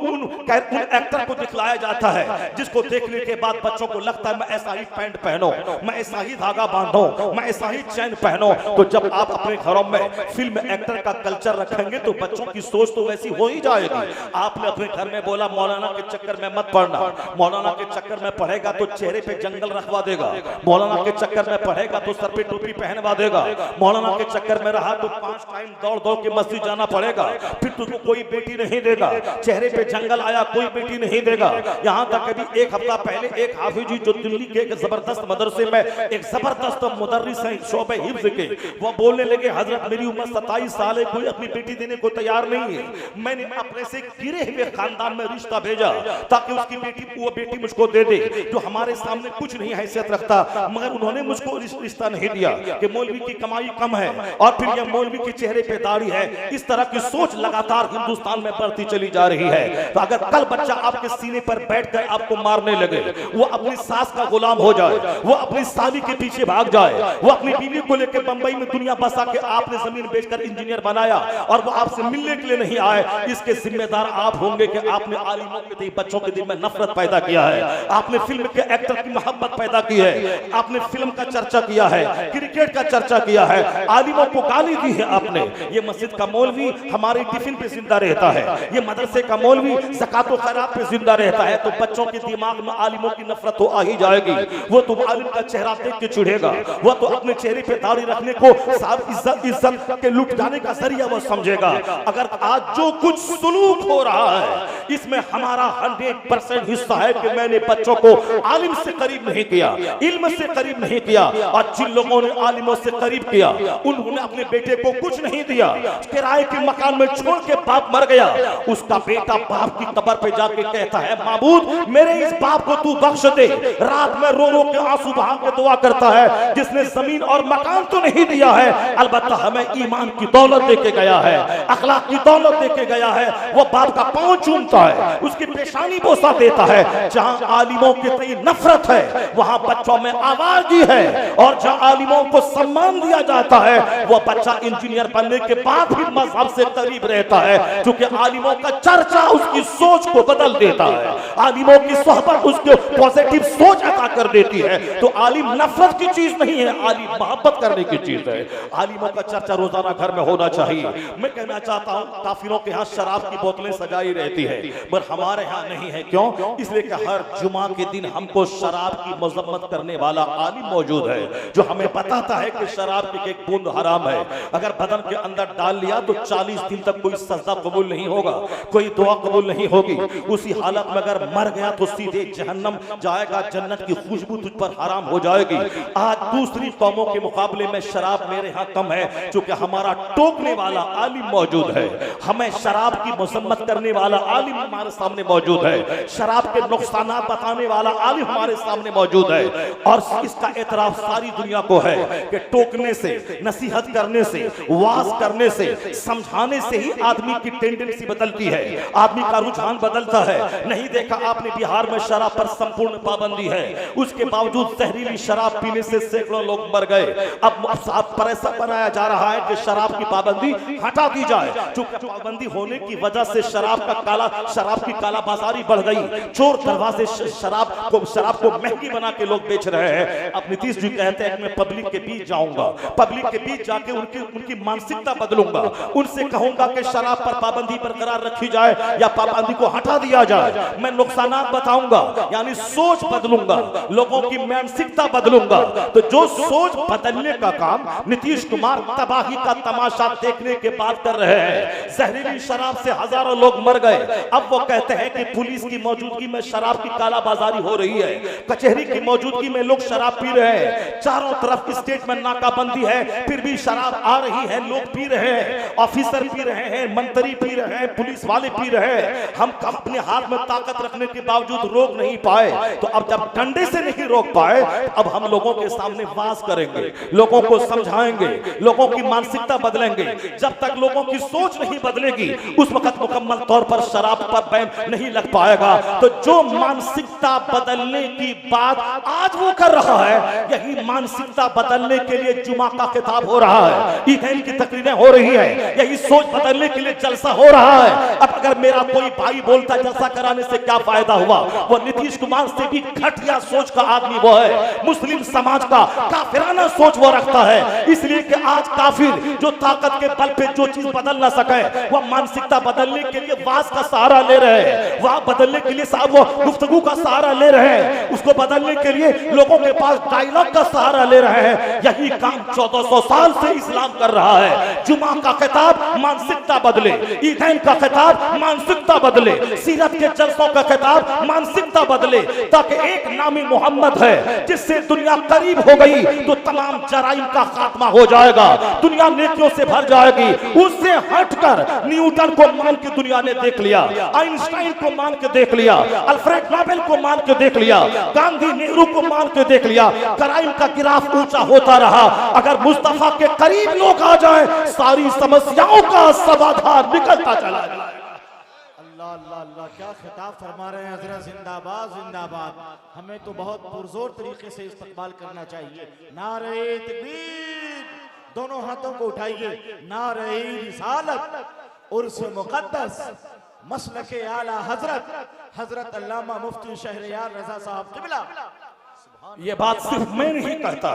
एक्टर को दिखलाया जाता है, जिसको देखने के बाद बच्चों को लगता है मैं ऐसा ही पैंट पहनो, मैं ऐसा ही धागा बांधो, मैं ऐसा ही चैन पहनो। तो जब आप अपने घरों में फिल्म एक्टर का कल्चर रखेंगे तो बच्चों की सोच तो वैसी हो ही जाएगी। आपने अपने घर में बोला मौलाना के चक्कर में मत पढ़ना, मौलाना के चक्कर में पढ़ेगा तो चेहरे पे जंगल रखवा देगा, मौलाना के चक्कर में पढ़ेगा तो सर पे टोपी पहनवा देगा, मौलाना के चक्कर में रहा तो 5 टाइम दौड़ दौड़ के मस्जिद जाना पड़ेगा, फिर तुझको कोई बेटी नहीं देगा। चेहरे पे जंगल आया, कोई बेटी नहीं देगा। यहाँ तक कभी एक हफ्ता पहले एक हाफिजी जो दिल्ली के एक जबरदस्त मदरसे में एक जबरदस्त मुदर्रिस हैं शोबे हिफ्ज के, वो बोलने लगे हजरत मेरी उम्र 27 साल है, कोई अपनी बेटी देने को तैयार नहीं है। मैंने अपने से गिरे हुए खानदान में रिश्ता भेजा ताकि उसकी बेटी वो बेटी मुझको दे दे जो हमारे सामने कुछ नहीं हैसियत रखता, मगर उन्होंने मुझको रिश्ता नहीं दिया कि मौलवी की कमाई कम है और फिर यह मौलवी के चेहरे पे दाढ़ी है। इस तरह की सोच लगातार हिंदुस्तान में बढ़ती चली जा रही है। तो अगर कल बच्चा आपके सीने पर बैठ कर आपको मारने लगे, वो अपनी सास का गुलाम हो जाए, वो अपनी साली के पीछे भाग जाए, वो अपनी बीवी को लेकर बंबई में दुनिया बसा के आपने जमीन बेचकर इंजीनियर बनाया और वो आपसे मिलने के लिए नहीं आए, इसके जिम्मेदार आप होंगे कि आपने आलिमों के बच्चों के दिल में नफरत पैदा किया है, आपने फिल्म के एक्टर की मोहब्बत पैदा की है, आपने फिल्म का चर्चा किया है, क्रिकेट का चर्चा किया है, आलिमों को गाली दी है आपने। ये मस्जिद का मौलवी हमारे टिफिन पे जिंदा रहता है, ये मदरसे का मौलवी ज़कात व खैरात पे जिंदा रहता है, तो बच्चों के दिमाग में आलिमों की नफरत तो आ ही जाएगी। वो तो आलिम का चेहरा देख के चिढ़ेगा, वो तो अपने चेहरे पे दाढ़ी रखने को साहब इज्जत के लुट जाने का जरिया वो समझेगा। अगर आज जो कुछ सुलूक हो रहा है इसमें हमारा 100% हिस्सा है कि मैंने बच्चों को आलिम से करीब नहीं किया, इल्म से करीब नहीं किया, और जिन लोगों ने आलिमों से करीब किया उन्होंने अपने बेटे को कुछ नहीं दिया, किराए के मकान में छोड़ के बाप मर गया, उसका बेटा बाप की कब्र पे जाके कहता है माबूद मेरे इस बाप को तू बख्श दे। रात में रो रो के आंसू बहा के दुआ करता है जिसने जमीन और मकान तो नहीं दिया है, अलबत्ता हमें ईमान की दौलत देके गया है, अखलाक की दौलत देके गया है। वो बाप का पांव चूमता है, उसकी पेशानी बोसा देता है। जहां आलिमों के प्रति नफरत है वहां बच्चों में आवाज़ी है, और जहां आलिमों को सम्मान दिया जाता है वो बच्चा इंजीनियर बनने के बाद भी मजहब से करीब रहता है, क्योंकि आलिमों का चर्चा उसकी सोच को बदल देता है, आलिमों की सोहबत उसको पॉजिटिव सोच अता कर देती है। तो आलिम नफरत की चीज नहीं है, आलिम मोहब्बत करने की चीज है। आलिमों का चर्चा रोजाना घर में होना चाहिए। मैं कहना चाहता हूँ काफिरों के यहाँ शराब की बोतलें सजाई रहती है, पर हमारे यहाँ नहीं है। क्यों? इसलिए कि हर जुमा के दिन हमको शराब की मजम्मत करने वाला आलिम मौजूद है जो हमें बताता है कि शराब की एक बूंद हराम है, अगर बदन के अंदर डाल लिया तो 40 दिन तक कोई सजदा कबूल नहीं होगा, कोई दुआ कबूल नहीं होगी। उसी हालत में अगर मर गया तो सीधे जहन्नम जाएगा, जन्नत की खुशबू तुझ पर हराम हो जाएगी। आज दूसरी कौमों के मुकाबले में शराब मेरे यहाँ कम है, क्योंकि हमारा टोकने वाला आलिम मौजूद है, हमें शराब की मजम्मत करने वाला आलिम हमारे सामने मौजूद है, शराब के नुकसानात बताने वाला आलिम हमारे सामने मौजूद है। और इसका एतराफ सारी दुनिया को है कि टोकने से, नसीहत करने से, वाज करने से, समझाने से ही आदमी की टेंडेंसी बदलती है, आदमी का रुझान बदलता है। नहीं देखा आपने बिहार में शराब पर संपूर्ण पाबंदी है, उसके बावजूद जहरीली शराब पीने से सैकड़ों लोग मर गए। अब पर ऐसा बनाया जा रहा है कि शराब की पाबंदी हटा दी जाए, क्योंकि पाबंदी होने की वजह से शराब की काला बाजारी बढ़ गई, चोर दरवाजे शराब को महंगी बना के लोग बेच रहे हैं। अब नीतीश जी कहते हैं मैं पब्लिक के बीच जाऊंगा, पब्लिक के बीच जाके उनकी मानसिकता बदलूंगा, उनसे कहूंगा कि शराब पर पाबंदी बरकरार रखी जाए या पाबंदी को हटा दिया जाए। मैं नुकसानात बताऊंगा, यानी सोच बदलूंगा, लोगों की मानसिकता बदलूंगा। तो जो सोच बदलने का काम नीतीश कुमार तबाही का तमाशा देखने के बाद कर रहे हैं। जहरीली शराब से हजारों लोग मर गए, अब वो कहते हैं कि पुलिस की मौजूदगी में शराब की कालाबाजारी हो रही है, कचहरी की मौजूदगी में लोग शराब पी रहे हैं, चारों तरफ स्टेट में नाकाबंदी है, फिर भी शराब आ रही है, लोग पी रहे हैं, ऑफिसर पी रहे हैं, मंत्री पी रहे हैं, पुलिस वाले पी रहे हैं। हम अपने हाथ में ताकत रखने के बावजूद रोक नहीं पाए, तो अब जब डंडे से नहीं रोक पाए, अब हम लोगों के सामने वाज करेंगे, लोगों को समझाएंगे, लोगों की मानसिकता बदलेंगे। जब तक लोगों की सोच नहीं बदलेगी उस वक्त मुकम्मल तौर पर शराब पर बैन नहीं लग पाएगा। तो जो मानसिकता बदलने की बात आज वो कर रहा है, यही मानसिकता बदलने के लिए जुमा का खिताब हो रहा है, ईद की तकरीरें हो रही है, यही सोच बदलने के लिए जलसा हो रहा है। अब अगर मेरा कोई भाई बोलता जलसा कराने से क्या फायदा हुआ, वो नीतीश कुमार से भी घटिया सोच का आदमी वो है, मुस्लिम समाज का काफिराना सोच वो रखता है। इसलिए कि आज काफिर जो ताकत के बल पे जो चीज बदल ना सके, वह मानसिकता बदलने के लिए वाज का सहारा ले रहे हैं, वह बदलने के लिए साहब वो गुफ्तगू का सहारा ले रहे हैं, उसको बदलने के लिए लोगों के पास डायलॉग का सहारा ले रहे हैं। यही काम 1400 साल से इस्लाम कर रहा है। जुमा का खिताब मानसिकता बदले, ईदैन का खिताब मानसिकता बदले, सीरत के जलसों का खिताब मानसिकता बदले, ताकि एक नामी मोहम्मद है जिससे दुनिया करीब हो गई तो तमाम जराइम का खात्मा हो जाएगा, दुनिया नेकियों से भर जाएगी। उससे हटकर न्यूटन को मान के दुनिया ने देख लिया, आइंस्टाइन को मान के देख लिया, अल्फ्रेड नोबेल को मान के देख लिया, गांधी नेहरू को मान के देख लिया, क्राइम का ग्राफ ऊंचा होता रहा। अगर मुस्तफा के करीब लोग आ जाएं, सारी समस्याओं का समाधान निकलता चला जाए। अल्लाह अल्लाह अल्लाह, क्या खिताब फरमा रहे हैं हजरत। जिंदाबाद जिंदाबाद। हमें तो बहुत पुरजोर तरीके से इस्तकबाल करना चाहिए। नारे तकबीर, दोनों हाथों को उठाइए। नारे रिसालत, उर्स मुकद्दस, मसलके आला हजरत, हजरत अल्लामा मुफ्ती शहरयार रजा साहब किबला। ये बात सिर्फ मैं नहीं कहता,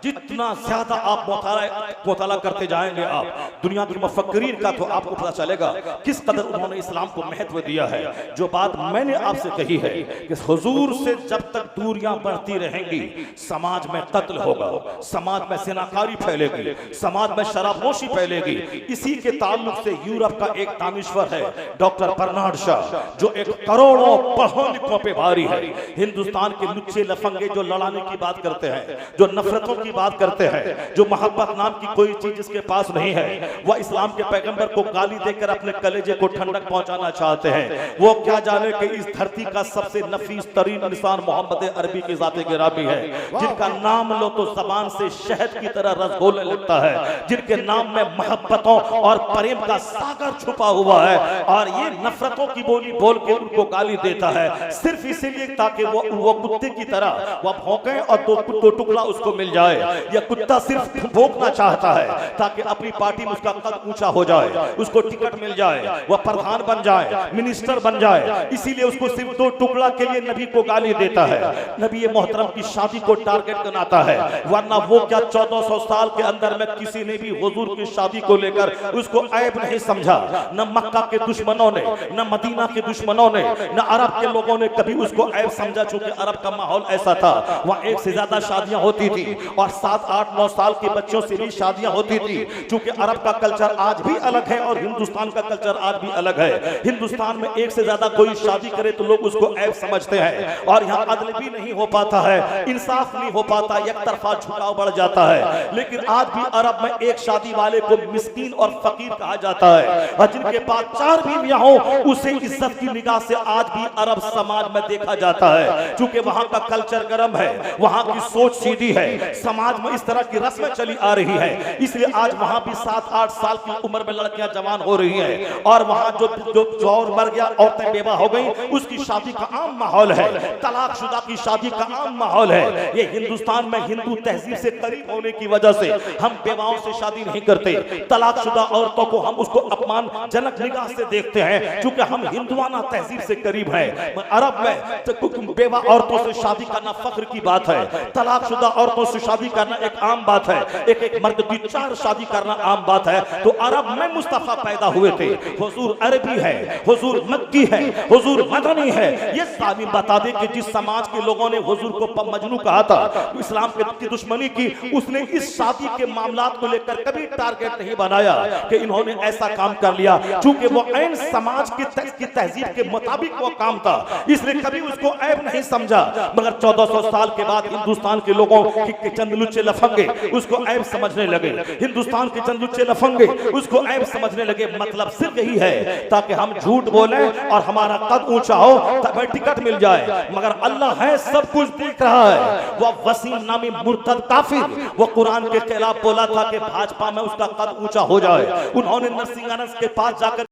जितना ज्यादा आप मुताला करते जाएंगे आप दुनिया की मुफक्किरीन का, तो आपको पता चलेगा किस कदर उन्होंने इस्लाम को महत्व दिया है। जो बात मैंने आपसे कही है कि हुजूर से जब तक दूरियां बढ़ती रहेंगी, समाज में कत्ल होगा, समाज में सिनाकारी फैलेगी, समाज में शराबनोशी फैलेगी। इसी के ताल्लुक से यूरोप का एक दानिश्वर है डॉक्टर बर्नार्ड शाह, जो एक करोड़ों पढ़ों लिखों पे भारी है। हिंदुस्तान के लुच्चे लफंगे जो लड़ाने की बात करते हैं, जो नफरतों की बात करते हैं, जो मोहब्बत नाम की कोई चीज जिसके पास नहीं है, वह इस्लाम के पैगंबर को गाली देकर अपने कलेजे को ठंडक पहुंचाना चाहते हैं। वो क्या जाने कि इस धरती का सबसे नफीस तरीन इंसान मोहम्मद अरबी की जाते गिरामी है, जिनका नाम लो तो जबान से शहद की तरह रस घोलने लगता है, जिनके नाम में मोहब्बतों और प्रेम का सागर छुपा हुआ है, और ये नफरतों की बोली बोल के उनको गाली देता है, सिर्फ इसीलिए ताकि वो कुत्ते की तरह वह भौंके और दो टुकड़ा उसको मिल जाए। यह कुत्ता सिर्फ भौंकना चाहता है ताकि अपनी पार्टी में उसका कद ऊंचा हो जाए, उसको टिकट मिल जाए, वह प्रधान बन जाए, मिनिस्टर बन जाए। इसीलिए उसको सिर्फ दो टुकड़ा के लिए नबी को गाली देता है, नबी मोहतरम की शादी को टारगेट बनाता है। वरना वो क्या 1400 साल के अंदर में किसी ने भी हुजूर की शादी को लेकर उसको ऐब नहीं समझा। न मक्का के दुश्मनों ने, न मदीना के दुश्मनों ने, न अरब के लोगों ने कभी उसको ऐब समझा, चूंकि अरब का माहौल ऐसा था, वहाँ एक से ज्यादा शादियां होती थी और 7, 8, 9 साल के बच्चों से भी शादियां होती थी। चूंकि अरब का कल्चर आज भी अलग है और हिंदुस्तान का कल्चर आज भी अलग है। हिंदुस्तान में एक से ज्यादा कोई शादी करे तो लोग उसको ऐब समझते हैं, और यहाँ अदल भी नहीं हो पाता है, इंसाफ नहीं हो पाता, एक तरफा झुकाव बढ़ जाता है। लेकिन आज भी अरब में एक शादी वाले को मिस्कीन और फकीर कहा जाता है, और जिनके पास 4 बीवियां हो उसे इज्जत की निगाह से आज भी अरब समाज में देखा जाता है। चूंकि वहां का कल्चर गर्म है, वहां की सोच सीधी है, समाज में इस तरह की रस्में चली आ रही है, इसलिए आज वहां भी 7, 8 साल की उम्र में लड़कियां जवान हो रही हैं, और वहां जो और मर गया, औरतें बेवा हो गई, उसकी शादी का आम माहौल है, तलाकशुदा की शादी का आम माहौल है। ये हिंदुस्तान में हिंदू तहजीब से करीब होने की वजह से हम बेवाओं से शादी नहीं करते, तलाकशुदा औरतों को हम उसको अपमानजनक निगाह से देखते हैं, क्योंकि हम हिंदुआना तहजीब से करीब हैं। अरब में बेवा औरतों से शादी करना फख्र की बात है, तलाकशुदा औरतों से शादी करना एक आम बात है, एक मर्द की 4 शादी करना आम बात है। तो अरब में मुस्तफा पैदा हुए थे, हुजूर अरबी है, हुजूर मक्की है, हुजूर मदनी है। ये साबित बता दे कि जिस समाज के लोगों ने हुजूर को मजनू कहा था, इस्लाम की दुश्मनी की, उसने इस शादी के मामलात को लेकर कभी टारगेट नहीं बनाया कि इन्होंने ऐसा काम कर लिया, चूंकि वो ऐन समाज की तहजीब के मुताबिक वो काम था, इसलिए कभी उसको ऐब नहीं समझा। मगर 1400 साल के बाद हिंदुस्तान के लोगों के चंद लुच्चे लफंगे उसको ऐब समझने लगे, हिंदुस्तान के चंद लुच्चे लफंगे उसको ऐब समझने लगे। मतलब सिर्फ यही है ताकि हम झूठ बोले और हमारा कद ऊंचा हो, तब टिकट मिल जाए। मगर अल्लाह है, सब कुछ देख रहा है। वह वसीम नामी मुर्तद काफिर, वो कुरान के खिलाफ बोला था कि भाजपा में उसका कद ऊंचा हो जाए। उन्होंने नरसिंह के पास जाकर